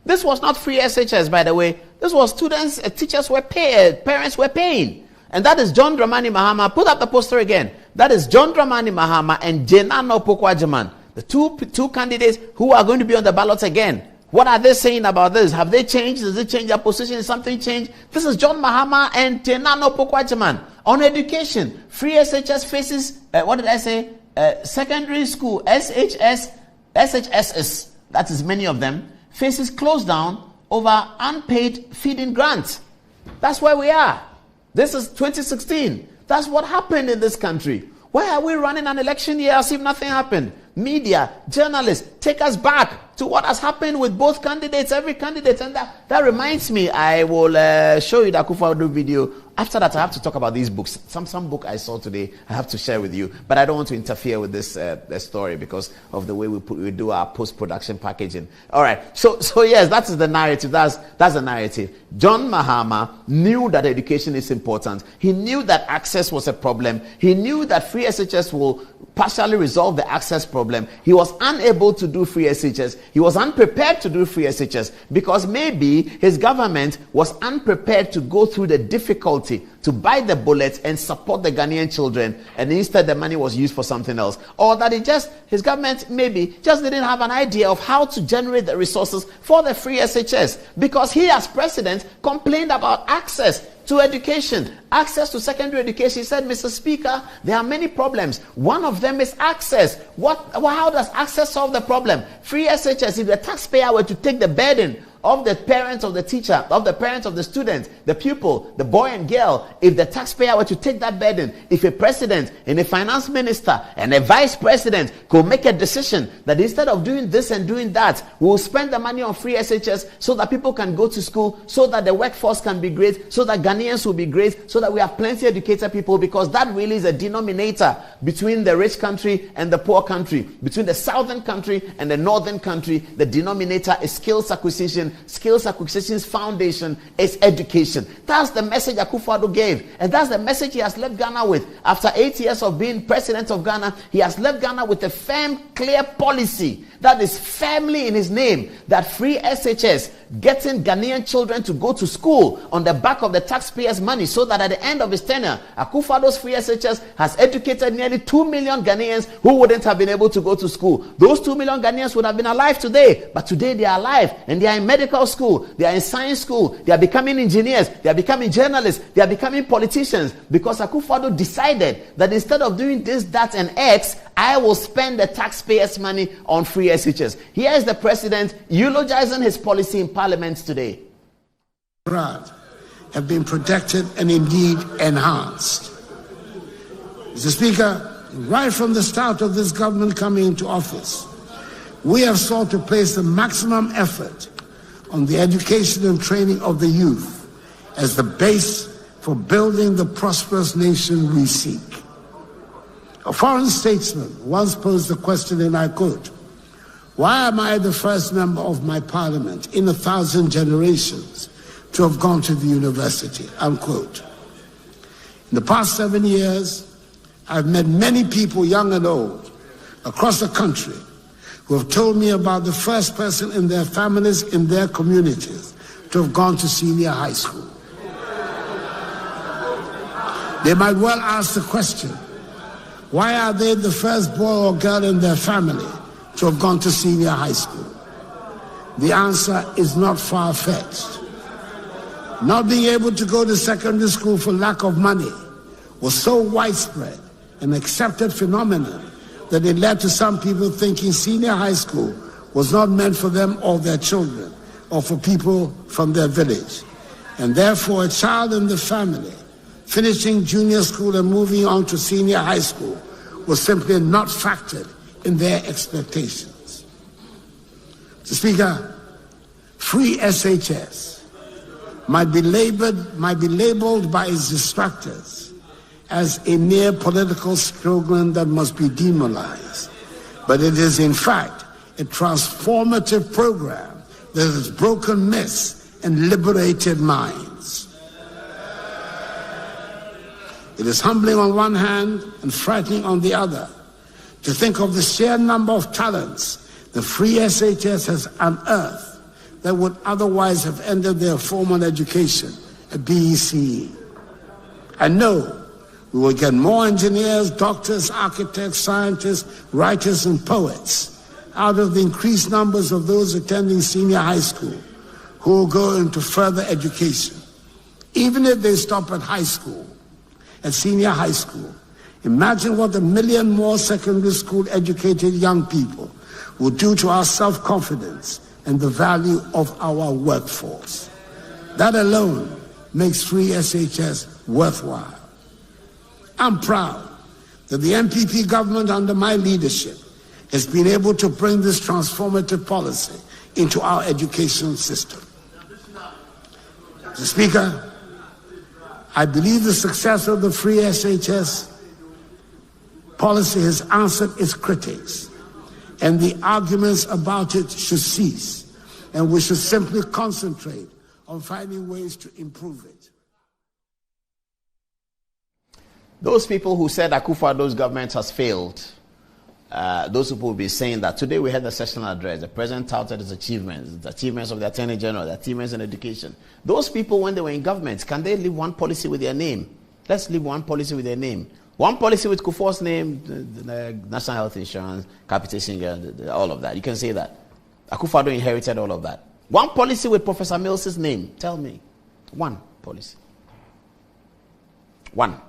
This was not free SHS, by the way. This was students, teachers were paid, parents were paying. And that is John Dramani Mahama. Put up the poster again. That is John Dramani Mahama and Jenano Pokwajaman, the two candidates who are going to be on the ballot again. What are they saying about this? Have they changed? Does it change their position? Is something changed? This is John Mahama and Jenano Pokwajaman on education. Free SHS faces, what did I say? Secondary school, SHSs, that is many of them, faces closed down over unpaid feeding grants. That's where we are. This is 2016. That's what happened in this country. Why are we running an election year as if nothing happened? Media, journalists, take us back to what has happened with both candidates, every candidate. And that reminds me, I will show you the Akufo-Addo video. After that, I have to talk about these books. Some book I saw today, I have to share with you. But I don't want to interfere with this story because of the way we do our post-production packaging. All right. So yes, that is the narrative. That's the narrative. John Mahama knew that education is important. He knew that access was a problem. He knew that free SHS will partially resolve the access problem. He was unable to do free SHS. He was unprepared to do free SHS because maybe his government was unprepared to go through the difficulty to buy the bullets and support the Ghanaian children, and instead the money was used for something else. Or that his government maybe just didn't have an idea of how to generate the resources for the free SHS, because he as president complained about access to education, access to secondary education. He said, Mr. Speaker, there are many problems. One of them is access. How does access solve the problem? Free SHS, if the taxpayer were to take the burden of the parents of the teacher, of the parents of the student, the pupil, the boy and girl, if the taxpayer were to take that burden, if a president and a finance minister and a vice president could make a decision that instead of doing this and doing that, we'll spend the money on free SHS so that people can go to school, so that the workforce can be great, so that Ghanaians will be great, so that we have plenty of educated people, because that really is a denominator between the rich country and the poor country, between the southern country and the northern country. The denominator is skills acquisition foundation, skills acquisitions foundation is education. That's the message Akufo-Addo gave. And that's the message he has left Ghana with. After 8 years of being president of Ghana, he has left Ghana with a firm, clear policy that is firmly in his name, that free SHS, getting Ghanaian children to go to school on the back of the taxpayers' money, so that at the end of his tenure, Akufo-Addo's free SHS has educated nearly 2 million Ghanaians who wouldn't have been able to go to school. Those 2 million Ghanaians would have been alive today, but today they are alive and they are in medical school, they are in science school, they are becoming engineers, they are becoming journalists, they are becoming politicians, because Akufo-Addo decided that instead of doing this, that, and X, I will spend the taxpayers' money on free SHS. Here is the president eulogizing his policy in Parliament today. Have been protected and indeed enhanced. Mr. Speaker, right from the start of this government coming into office, we have sought to place the maximum effort on the education and training of the youth as the base for building the prosperous nation we seek. A foreign statesman once posed the question, and I quote, "Why am I the first member of my parliament in 1,000 generations to have gone to the university?" Unquote. In the past 7 years, I've met many people, young and old, across the country, who have told me about the first person in their families, in their communities, to have gone to senior high school. They might well ask the question, why are they the first boy or girl in their family to have gone to senior high school? The answer is not far-fetched. Not being able to go to secondary school for lack of money was so widespread and accepted phenomenon that it led to some people thinking senior high school was not meant for them or their children or for people from their village. And therefore, a child in the family finishing junior school and moving on to senior high school was simply not factored in their expectations. Mr. Speaker, free SHS might be labeled by its distractors as a mere political slogan that must be demonized, but it is in fact a transformative program that has broken myths and liberated minds. It is humbling on one hand and frightening on the other to think of the sheer number of talents the free SHS has unearthed that would otherwise have ended their formal education at BECE. I know we will get more engineers, doctors, architects, scientists, writers, and poets out of the increased numbers of those attending senior high school who will go into further education. Even if they stop at high school, at senior high school, imagine what 1 million more secondary school educated young people will do to our self-confidence and the value of our workforce. That alone makes free SHS worthwhile. I'm proud that the MPP government under my leadership has been able to bring this transformative policy into our education system. Mr. Speaker, I believe the success of the free SHS policy has answered its critics, and the arguments about it should cease, and we should simply concentrate on finding ways to improve it. Those people who said Akufo-Addo's government has failed, those people will be saying that today we had the sessional address. The president touted his achievements, the achievements of the Attorney General, the achievements in education. Those people, when they were in government, can they leave one policy with their name? Let's leave one policy with their name. One policy with Kufuor's name, the National Health Insurance, capitation, all of that. You can say that. Akufo-Addo inherited all of that. One policy with Professor Mills's name. Tell me. One policy. One.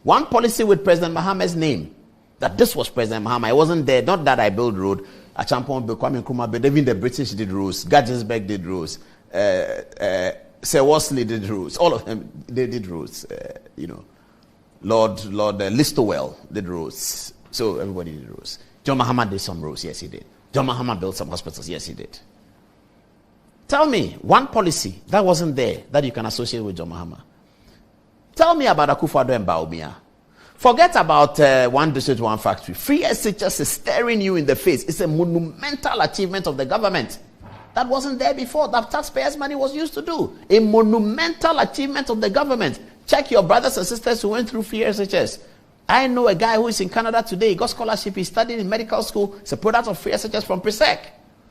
One policy with President Mahamad's name. That this was President Mahama. I wasn't there. Not that I built road. Achampon, Kwame Nkrumah, but even the British did roads. Gadsberg did roads. Sir Worsley did roads. All of them, they did roads. Lord Listowel did roads. So everybody did roads. John Mahama did some roads. Yes, he did. John Mahama built some hospitals. Yes, he did. Tell me one policy that wasn't there that you can associate with John Mahama. Tell me about Akufo-Addo and Baumia. Forget about one district, one factory. Free SHS is staring you in the face. It's a monumental achievement of the government. that wasn't there before, that taxpayers' money was used to do. A monumental achievement of the government. Check your brothers and sisters who went through free SHS. I know a guy who is in Canada today. He got scholarship. He's studying in medical school. It's a product of free SHS from PRESEC.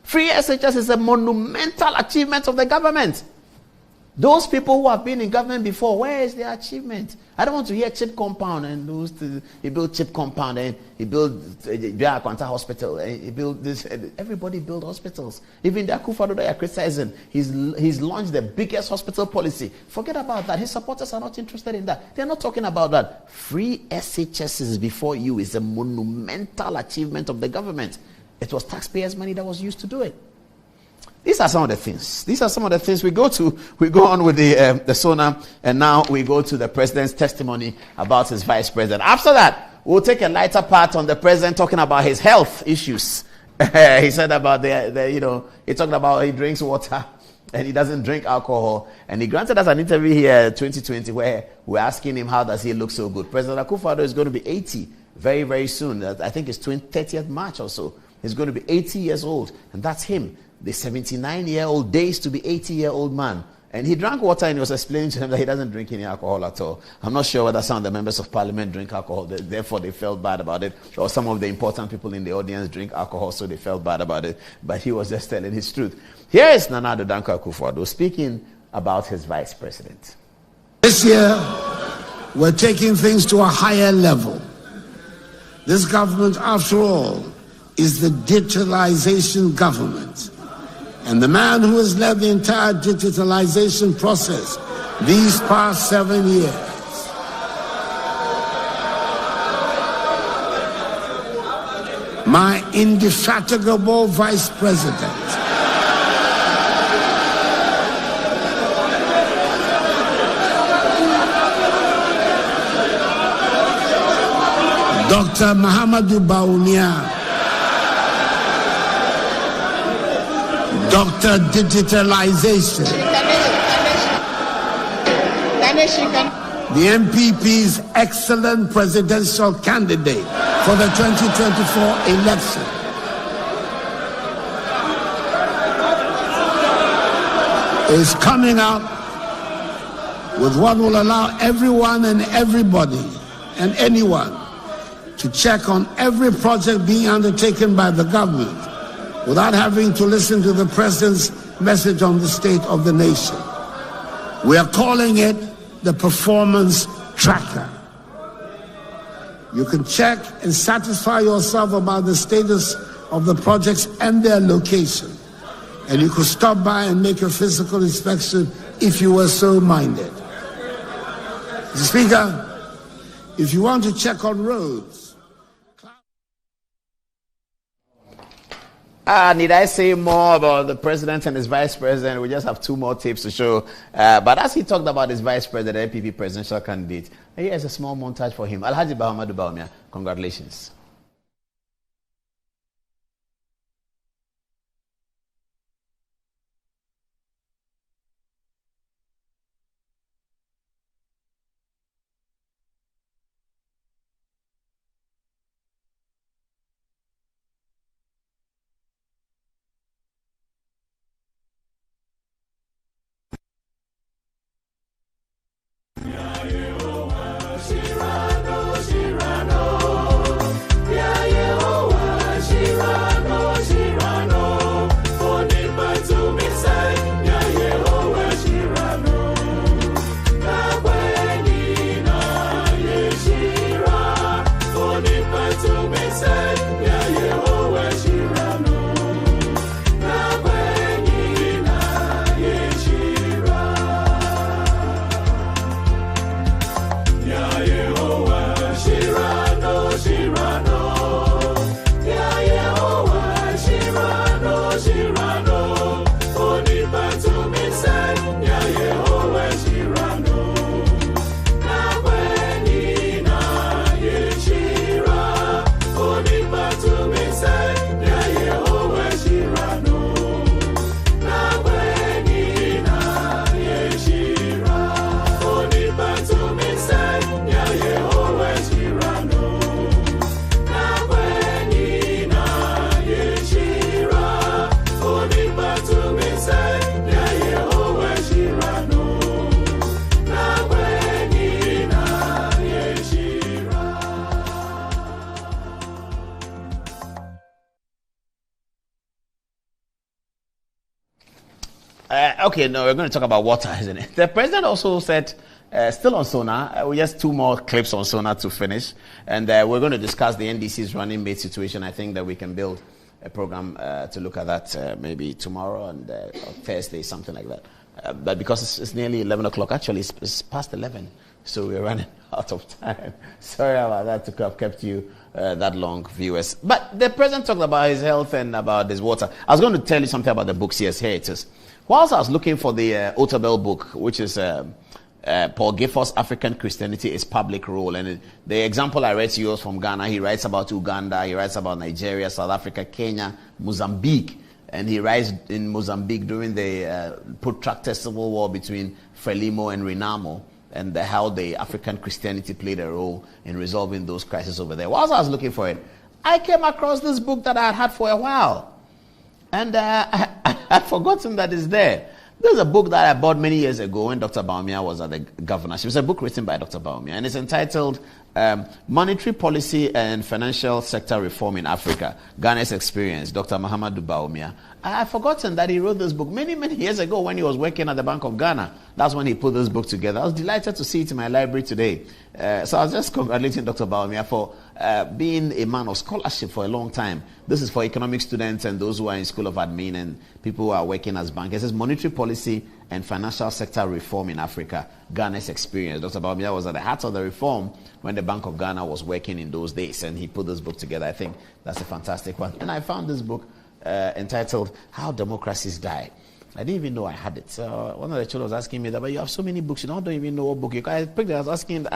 Free SHS is a monumental achievement of the government. Those people who have been in government before, where is their achievement? I don't want to hear chip compound and he built chip compound and he built Quanta hospital and he built this. Everybody built hospitals. Even the Akufo-Addo they are criticizing. He's launched the biggest hospital policy. Forget about that. His supporters are not interested in that. They're not talking about that. Free SHS before you is a monumental achievement of the government. It was taxpayers' money that was used to do it. These are some of the things. These are some of the things we go on with the SONA, and now we go to the president's testimony about his vice president. After that, we'll take a lighter part on the president talking about his health issues. He said about he talked about he drinks water and he doesn't drink alcohol. And he granted us an interview here 2020 where we're asking him how does he look so good. President Akufo-Addo is going to be 80 very, very soon. I think it's 30th March or so. He's going to be 80 years old, and that's him. The 79-year-old days to be 80-year-old man. And he drank water and he was explaining to them that he doesn't drink any alcohol at all. I'm not sure whether some of the members of parliament drink alcohol, therefore they felt bad about it, or some of the important people in the audience drink alcohol, so they felt bad about it. But he was just telling his truth. Here is Nana Addo Dankwa Akufo-Addo speaking about his vice president. This year, we're taking things to a higher level. This government, after all, is the digitalization government. And the man who has led the entire digitalization process these past 7 years my indefatigable vice president, Dr. Mahamadou Bawumia, Dr. Digitalization, the MPP's excellent presidential candidate for the 2024 election. Is coming up with what will allow everyone and everybody and anyone to check on every project being undertaken by the government without having to listen to the president's message on the state of the nation. We are calling it the performance tracker. You can check and satisfy yourself about the status of the projects and their location. And you could stop by and make a physical inspection if you were so minded. Mr. Speaker, if you want to check on roads, need I say more about the president and his vice president? We just have 2 more tapes to show. But as he talked about his vice president, MPP presidential candidate, here's a small montage for him. Alhaji Mahamadou Bawumia, congratulations. Okay, no, we're going to talk about water, isn't it? The president also said, still on Sona, we just 2 more clips on Sona to finish, and we're going to discuss the NDC's running mate situation. I think that we can build a program to look at that maybe tomorrow and or Thursday, something like that. But because it's nearly 11 o'clock, actually it's past 11, so we're running out of time. Sorry about that to have kept you that long, viewers. But the president talked about his health and about his water. I was going to tell you something about the books. Yes, here it is. Whilst I was looking for the Otabel book, which is Paul Gifford's African Christianity is Public Role. And the example I read to you was from Ghana. He writes about Uganda, he writes about Nigeria, South Africa, Kenya, Mozambique. And he writes in Mozambique during the protracted civil war between Frelimo and Renamo, and how the African Christianity played a role in resolving those crises over there. Whilst I was looking for it, I came across this book that I had had for a while. And I had forgotten that it's there. There's a book that I bought many years ago when Dr. Baumia was at the governorship. It was a book written by Dr. Baumia, and it's entitled Monetary Policy and Financial Sector Reform in Africa, Ghana's Experience, Dr. Mahamadou Baumia. I had forgotten that he wrote this book many, many years ago when he was working at the Bank of Ghana. That's when he put this book together. I was delighted to see it in my library today. So I was just congratulating Dr. Baumia for being a man of scholarship for a long time. This is for economic students and those who are in School of Admin and people who are working as bankers. It says Monetary Policy and Financial Sector Reform in Africa, Ghana's Experience. Dr. Baumia was at the heart of the reform when the Bank of Ghana was working in those days, and he put this book together. I think that's a fantastic one. And I found this book entitled How Democracies Die. I didn't even know I had it. So one of the children was asking me that, but you have so many books, you don't even know what book you got. I picked it, I was asking,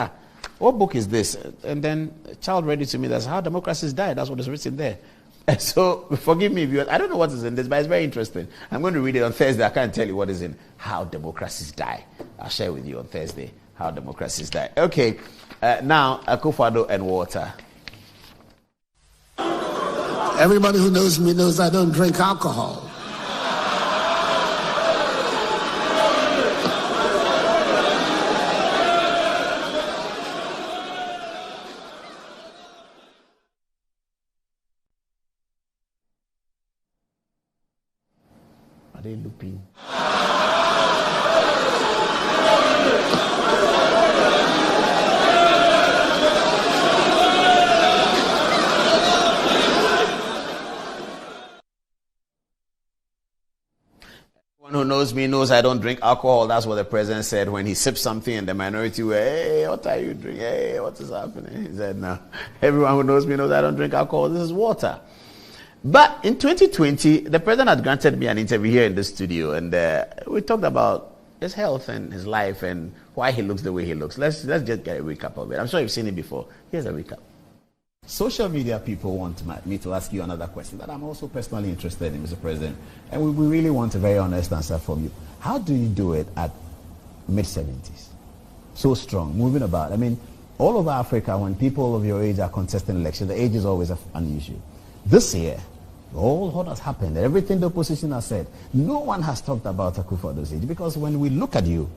what book is this? And then a child read it to me, that's How Democracies Die. That's what is written there. And so forgive me, viewers, I don't know what is in this, but it's very interesting. I'm going to read it on Thursday. I can't tell you what is in How Democracies Die. I'll share with you on Thursday How Democracies Die. Okay, now Akufo-Addo and water. Everybody who knows me knows I don't drink alcohol. Are they looping? Who knows me knows I don't drink alcohol. That's what the president said when he sipped something and the minority were, hey, what are you drinking? Hey, what is happening? He said, no. Everyone who knows me knows I don't drink alcohol. This is water. But in 2020, the president had granted me an interview here in the studio, and we talked about his health and his life and why he looks the way he looks. Let's just get a recap of it. I'm sure you've seen it before. Here's a recap. Social media people want me to ask you another question that I'm also personally interested in, Mr. President. And we really want a very honest answer from you. How do you do it at mid-70s? So strong, moving about. I mean, all over Africa, when people of your age are contesting elections, the age is always an issue. This year, all what has happened, everything the opposition has said, no one has talked about Akufo-Addo's age, because when we look at you,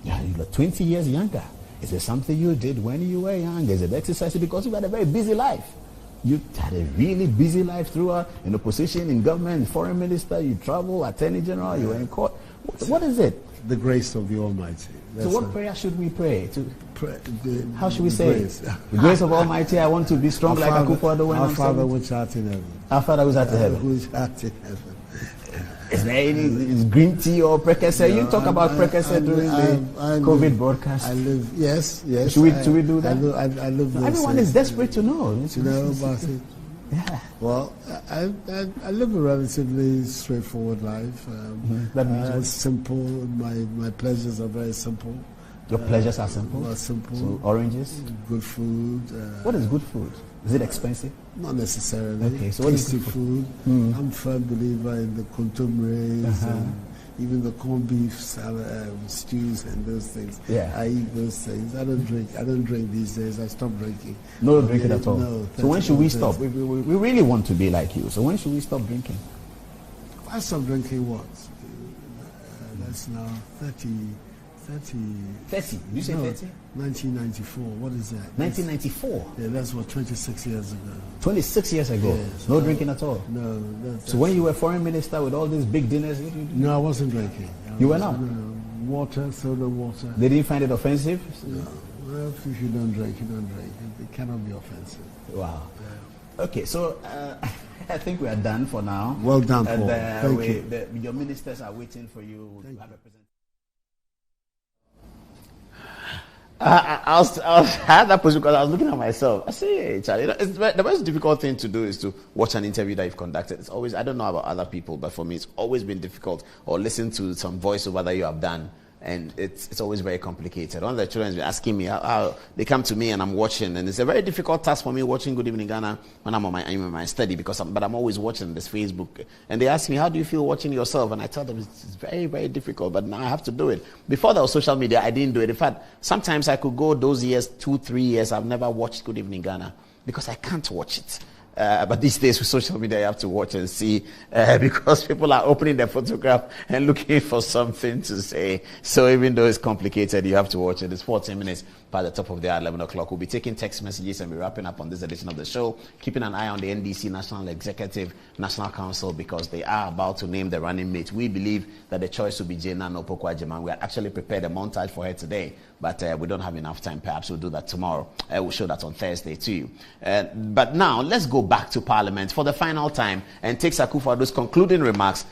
you're 20 years younger. Is there something you did when you were young? Is it exercise? Because you had a very busy life. You had a really busy life throughout, in opposition, in government, foreign minister, you travel, attorney general, you were in court. What is it? The grace of the Almighty. So what prayer should we pray? How should we say it? The grace of Almighty, I want to be strong like Akufo-Addo when Our Father which art in heaven. Our Father which art in heaven. Which art in heaven. Is there any green tea or prekese? You talk about prekese during the COVID broadcast. Yes. Should we do that? I live this. Everyone is desperate to know. To know about it. Yeah. Well, I live a relatively straightforward life. That means simple. My pleasures are very simple. Your pleasures are simple? Simple. So oranges? Good food. What is good food? Is it expensive? Not necessarily. Okay, so what is tasty food? I'm a firm believer in the contumelies and even the corned beef stews and those things. Yeah. I eat those things. I don't drink these days. I stopped drinking. No drinking at all? No. So when should we stop? We really want to be like you. So when should we stop drinking? I stopped drinking what? That's now 30. 30? You say 30? 1994. What is that? 1994? Yeah, that's what, 26 years ago. 26 years ago? Yes. No drinking at all? No. So when you were foreign minister with all these big dinners, what did you do? No, I wasn't drinking. You were not? No, water, soda water. They didn't find it offensive? No. Well, if you don't drink, you don't drink. It cannot be offensive. Wow. Okay, so I think we are done for now. Well done, and, Paul. Thank you. Your ministers are waiting for you. I had that position because I was looking at myself. I say, hey, Charlie, the most difficult thing to do is to watch an interview that you've conducted. It's always, I don't know about other people, but for me, it's always been difficult. Or listen to some voiceover that you have done. And it's always very complicated. One of the children has been asking me how they come to me and I'm watching, and it's a very difficult task for me watching Good Evening Ghana when I'm in my study but I'm always watching this Facebook. And they ask me, how do you feel watching yourself? And I tell them it's very, very difficult, but now I have to do it. Before there was social media, I didn't do it. In fact, sometimes I could go those years, 2-3 years, I've never watched Good Evening Ghana because I can't watch it. But these days with social media, you have to watch and see because people are opening their photograph and looking for something to say. So even though it's complicated, you have to watch it. It's 14 minutes by the top of the hour, 11 o'clock. We'll be taking text messages and we're wrapping up on this edition of the show. Keeping an eye on the NDC, National Executive, National Council, because they are about to name the running mate. We believe that the choice will be Jena Nopokwa-Jeman. We had actually prepared a montage for her today, but we don't have enough time. Perhaps we'll do that tomorrow. We'll show that on Thursday to you. But now, let's go back to Parliament for the final time and take Akufo-Addo's concluding remarks,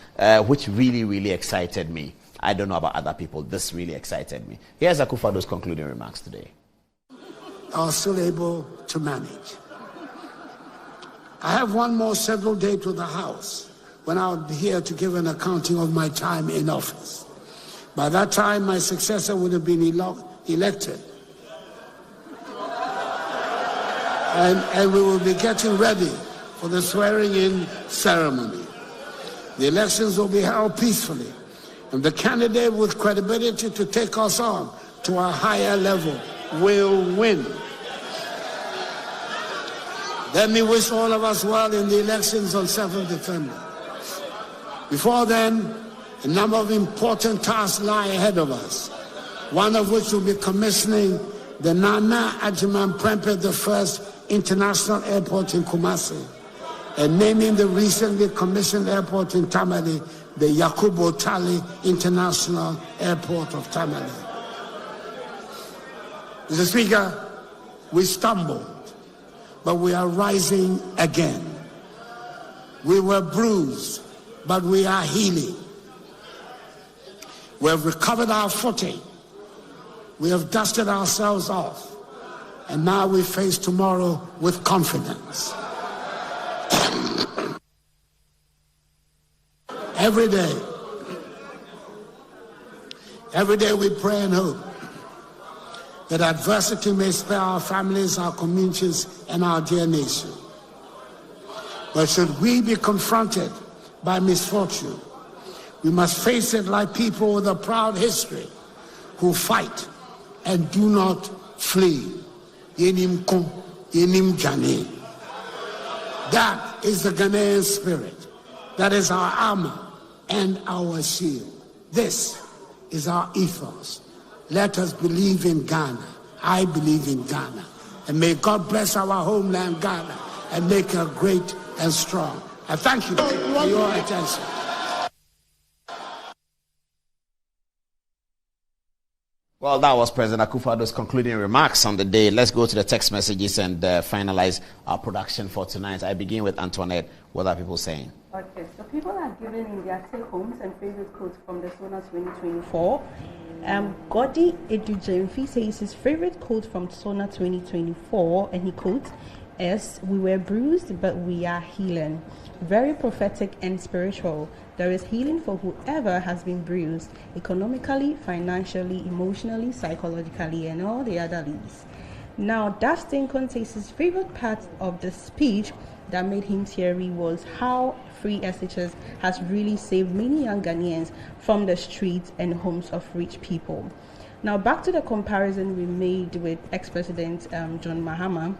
which really, really excited me. I don't know about other people. This really excited me. Here's Akufo-Addo's concluding remarks today. I was still able to manage. I have one more scheduled date with the House when I'll be here to give an accounting of my time in office. By that time, my successor would have been elected. And we will be getting ready for the swearing-in ceremony. The elections will be held peacefully, and the candidate with credibility to take us on to a higher level will win. Let me wish all of us well in the elections on 7th December. Before then, a number of important tasks lie ahead of us, one of which will be commissioning the Nana Adjumani Prempeh I International Airport in Kumasi and naming the recently commissioned airport in Tamale the Yakubu Tali International Airport of Tamale. Mr. Speaker, we stumbled, but we are rising again. We were bruised, but we are healing. We have recovered our footing. We have dusted ourselves off. And now we face tomorrow with confidence. Every day we pray and hope that adversity may spare our families, our communities, and our dear nation. But should we be confronted by misfortune, we must face it like people with a proud history who fight and do not flee. Yenim kon, yenim jane. That is the Ghanaian spirit. That is our armor and our shield. This is our ethos. Let us believe in Ghana. I believe in Ghana. And may God bless our homeland, Ghana, and make her great and strong. I thank you for your attention. Well, that was President Akufo-Addo's concluding remarks on the day. Let's go to the text messages and finalize our production for tonight. I begin with Antoinette. What are people saying? Okay, so people are giving in their take-homes and favorite quotes from the SONA 2024. Godi Edujemfi says his favorite quote from SONA 2024, and he quotes, "As we were bruised, but we are healing." Very prophetic and spiritual. There is healing for whoever has been bruised, economically, financially, emotionally, psychologically, and all the other leads. Now, Dustin says his favorite part of the speech that made him teary was how free SHS has really saved many young Ghanaians from the streets and homes of rich people. Now, back to the comparison we made with ex-President John Mahama.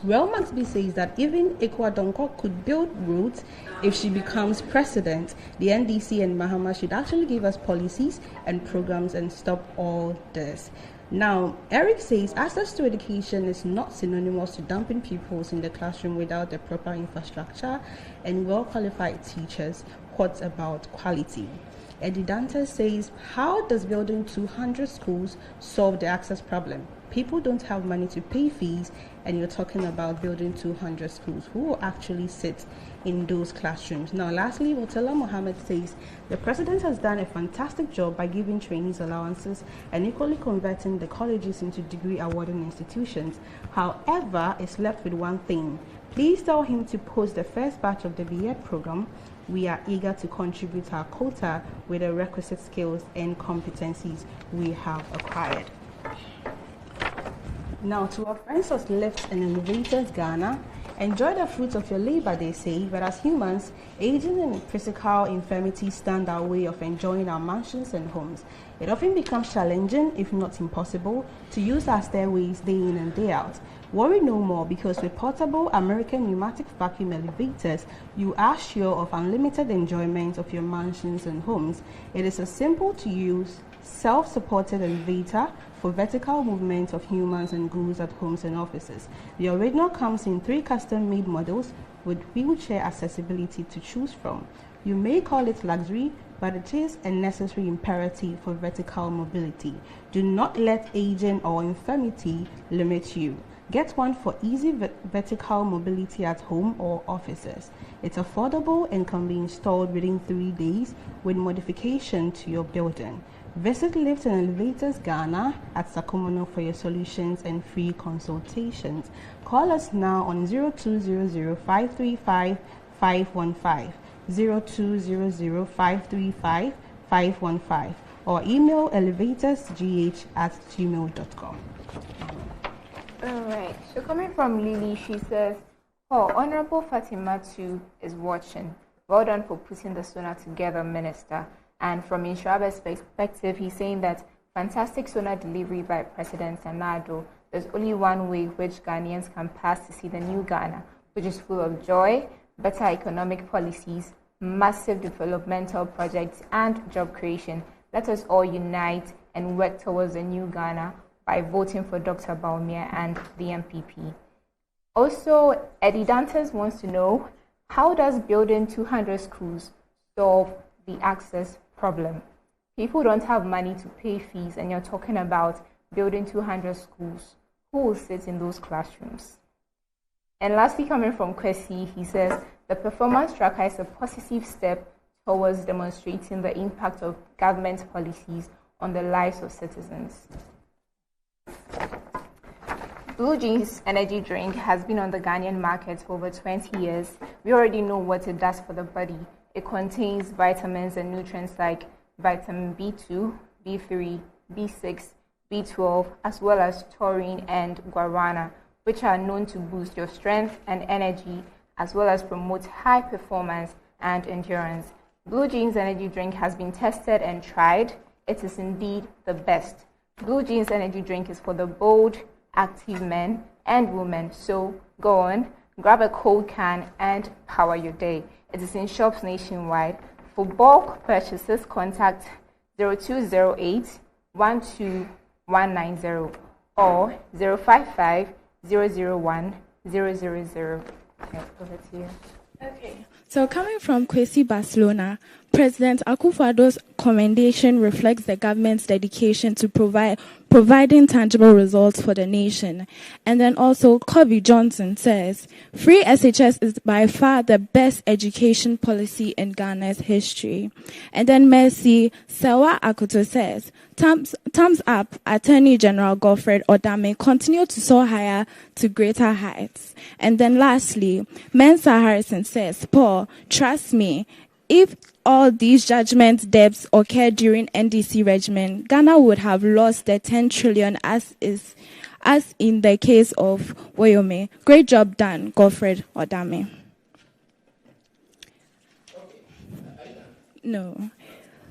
Well, Maxby says that even Ekwadonko could build roads if she becomes president. The NDC and Mahama should actually give us policies and programs and stop all this. Now, Eric says access to education is not synonymous to dumping pupils in the classroom without the proper infrastructure and well-qualified teachers. What about quality? Eddie Dante says, how does building 200 schools solve the access problem? People don't have money to pay fees, and you're talking about building 200 schools. Who will actually sit in those classrooms? Now, lastly, Murtala Mohammed says, the president has done a fantastic job by giving trainees allowances and equally converting the colleges into degree awarding institutions. However, it's left with one thing. Please tell him to post the first batch of the B.Ed program. We are eager to contribute our quota with the requisite skills and competencies we have acquired. Now, to our friends of Lifts and Elevators Ghana, enjoy the fruits of your labor, they say, but as humans, aging and physical infirmity stand our way of enjoying our mansions and homes. It often becomes challenging, if not impossible, to use our stairways day in and day out. Worry no more, because with portable American pneumatic vacuum elevators, you are sure of unlimited enjoyment of your mansions and homes. It is a simple to use, self-supported elevator for vertical movement of humans and goods at homes and offices. The original comes in 3 custom-made models with wheelchair accessibility to choose from. You may call it luxury, but it is a necessary imperative for vertical mobility. Do not let aging or infirmity limit you. Get one for easy vertical mobility at home or offices. It's affordable and can be installed within 3 days with modification to your building. Visit Lifts and Elevators Ghana at Sakomono for your solutions and free consultations. Call us now on 0200-535-515, 0200-535-515, or email elevatorsgh@gmail.com. Alright, so coming from Lily, she says, oh, Honorable Fatima too is watching. Well done for putting the SONA together, Minister. And from Inshaba's perspective, he's saying that fantastic SONA delivery by President Sanado. There's only one way which Ghanaians can pass to see the new Ghana, which is full of joy, better economic policies, massive developmental projects, and job creation. Let us all unite and work towards a new Ghana by voting for Dr. Baumia and the MPP. Also, Eddie Dantes wants to know, how does building 200 schools solve the access problem? People don't have money to pay fees, and you're talking about building 200 schools. Who will sit in those classrooms? And lastly, coming from Kwesi, he says, the performance tracker is a positive step towards demonstrating the impact of government policies on the lives of citizens. Blue Jeans energy drink has been on the Ghanaian market for over 20 years. We already know what it does for the body. It contains vitamins and nutrients like vitamin B2, B3, B6, B12, as well as taurine and guarana, which are known to boost your strength and energy, as well as promote high performance and endurance. Blue Jeans energy drink has been tested and tried. It is indeed the best. Blue Jeans energy drink is for the bold, active men and women. So go on, grab a cold can and power your day. It is in shops nationwide. For bulk purchases, contact 0208 12190 or 055 001 000. Over to you. Okay. So coming from Kwesi Barcelona, President Akufo-Addo's commendation reflects the government's dedication to providing tangible results for the nation. And then also Kobe Johnson says, free SHS is by far the best education policy in Ghana's history. And then Mercy Sewa Akoto says, thumbs up, Attorney General Godfred Odame continue to soar higher to greater heights. And then lastly, Mensa Harrison says, Paul, trust me, if all these judgment debts occurred during NDC regime, Ghana would have lost the 10 trillion as in the case of Wyoming. Great job done, Godfred Odame. No.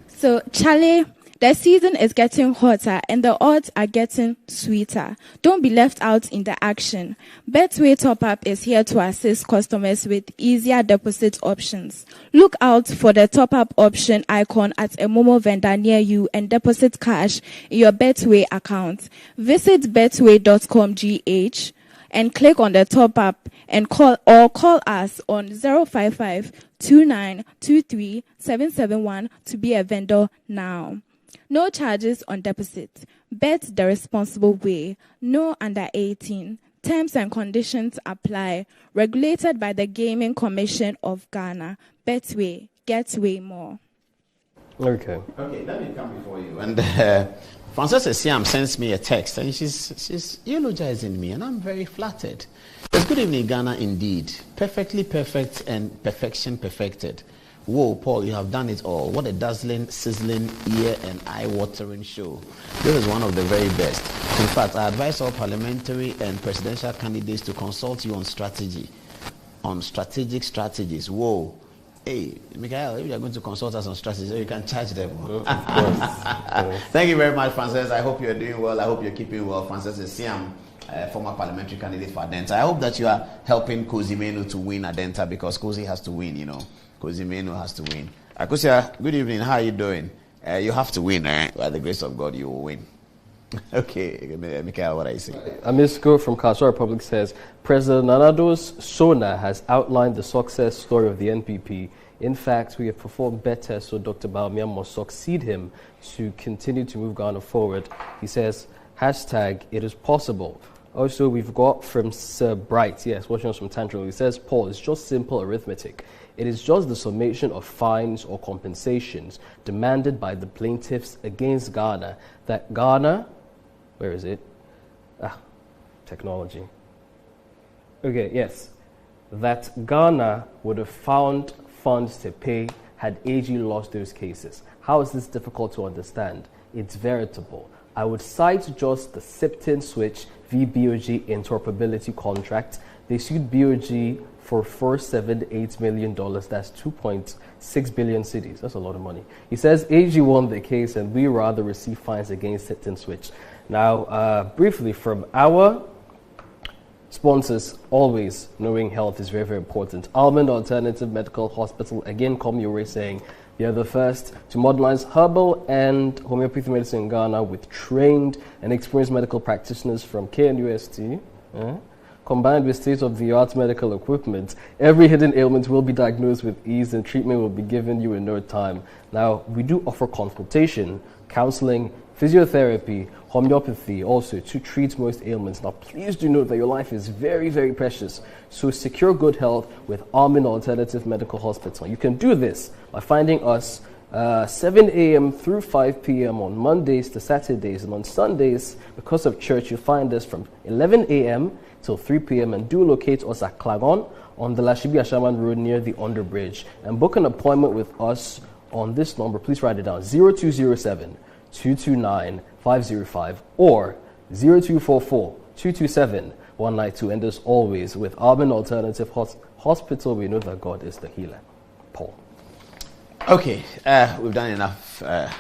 So, Charlie, The season is getting hotter and the odds are getting sweeter. Don't be left out in the action. Betway Top Up is here to assist customers with easier deposit options. Look out for the Top Up option icon at a Momo vendor near you and deposit cash in your Betway account. Visit betway.com.gh and click on the Top Up and call us on 055 2923 771 to be a vendor now. No charges on deposit. Bet the responsible way. No under 18. Terms and conditions apply. Regulated by the Gaming Commission of Ghana. Betway. Get way more. Okay, let me come before you. And Frances Siam sends me a text and she's eulogizing me and I'm very flattered. It's good evening, Ghana, indeed. Perfectly perfect and perfection perfected. Whoa, Paul, you have done it all. What a dazzling, sizzling, ear and eye-watering show. This is one of the very best. In fact, I advise all parliamentary and presidential candidates to consult you on strategy, on strategic strategies. Whoa. Hey, Michael, if you are going to consult us on strategy, you can charge them. Of course. Thank you very much, Frances. I hope you're doing well. I hope you're keeping well. Frances is Siam, former parliamentary candidate for Adenta. I hope that you are helping Kosi Menu to win Adenta because Kosi has to win, you know. Kosi Menu has to win. Akusia, good evening. How are you doing? You have to win, right? By the grace of God, you will win. Okay, Michael, what are you saying? Amisko from Kaswa Republic says, President Nanado's SONA has outlined the success story of the NPP. In fact, we have performed better, so Dr. Bawumia must succeed him to continue to move Ghana forward. He says, hashtag, it is possible. Also, we've got from Sir Bright, yes, watching us from Tantrum. He says, Paul, it's just simple arithmetic. It is just the summation of fines or compensations demanded by the plaintiffs against Ghana that Ghana, where is it? Technology. Okay, yes. That Ghana would have found funds to pay had AG lost those cases. How is this difficult to understand? It's veritable. I would cite just the Sipton Switch v. BOG interoperability contract. They sued BOG for $478 million. That's 2.6 billion cedis. That's a lot of money. He says AG won the case and we rather receive fines against Sipton Switch. Now, briefly, from our sponsors, always knowing health is very, very important. Almond Alternative Medical Hospital, again, come your way saying they're the first to modernize herbal and homeopathy medicine in Ghana with trained and experienced medical practitioners from KNUST. Combined with state-of-the-art medical equipment, every hidden ailment will be diagnosed with ease and treatment will be given you in no time. Now, we do offer consultation, counseling, physiotherapy, homeopathy also to treat most ailments. Now, please do note that your life is very, very precious. So secure good health with Armin Alternative Medical Hospital. You can do this by finding us 7 a.m. through 5 p.m. on Mondays to Saturdays. And on Sundays, because of church, you find us from 11 a.m. till 3 p.m. and do locate us at Klagon on the Lashibi Ashaman Road near the Underbridge. And book an appointment with us on this number. Please write it down, 0207 229 505 or 0244 227 192. And as always, with Armin Alternative Hospital, we know that God is the healer. Paul. Okay, we've done enough. That's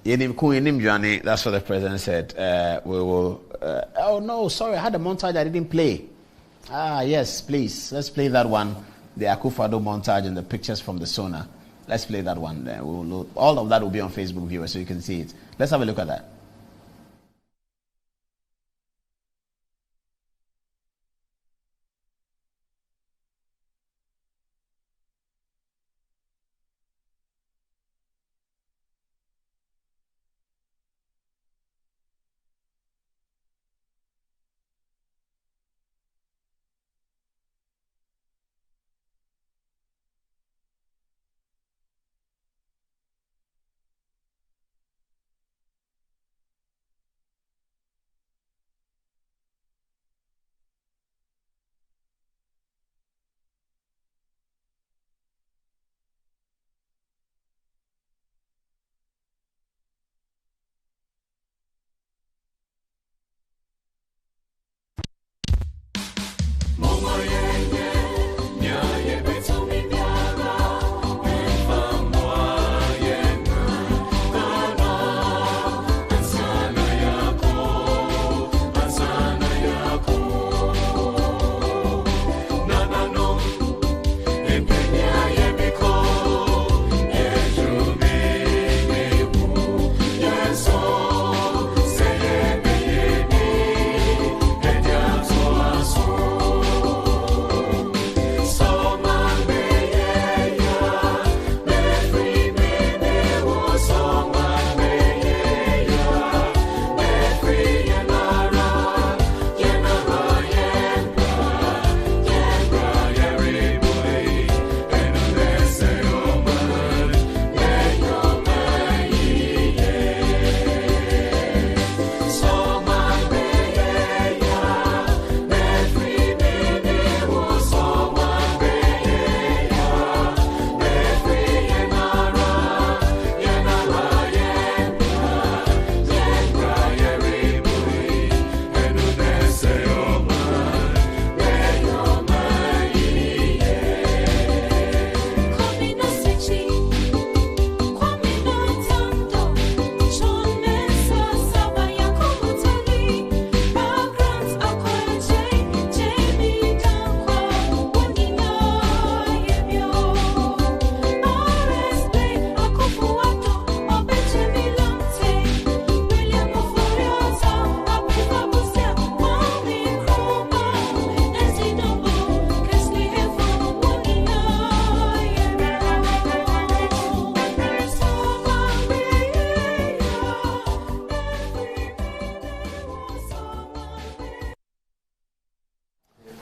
what the president said. We will. Oh no, sorry, I had a montage I didn't play. Yes, please, let's play that one. The Akufo-Addo montage and the pictures from the SONA. Let's play that one. All of that will be on Facebook viewers, so you can see it. Let's have a look at that.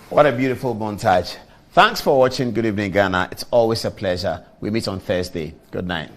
What a beautiful montage. Thanks for watching Good Evening Ghana. It's always a pleasure. We meet on Thursday. Good night.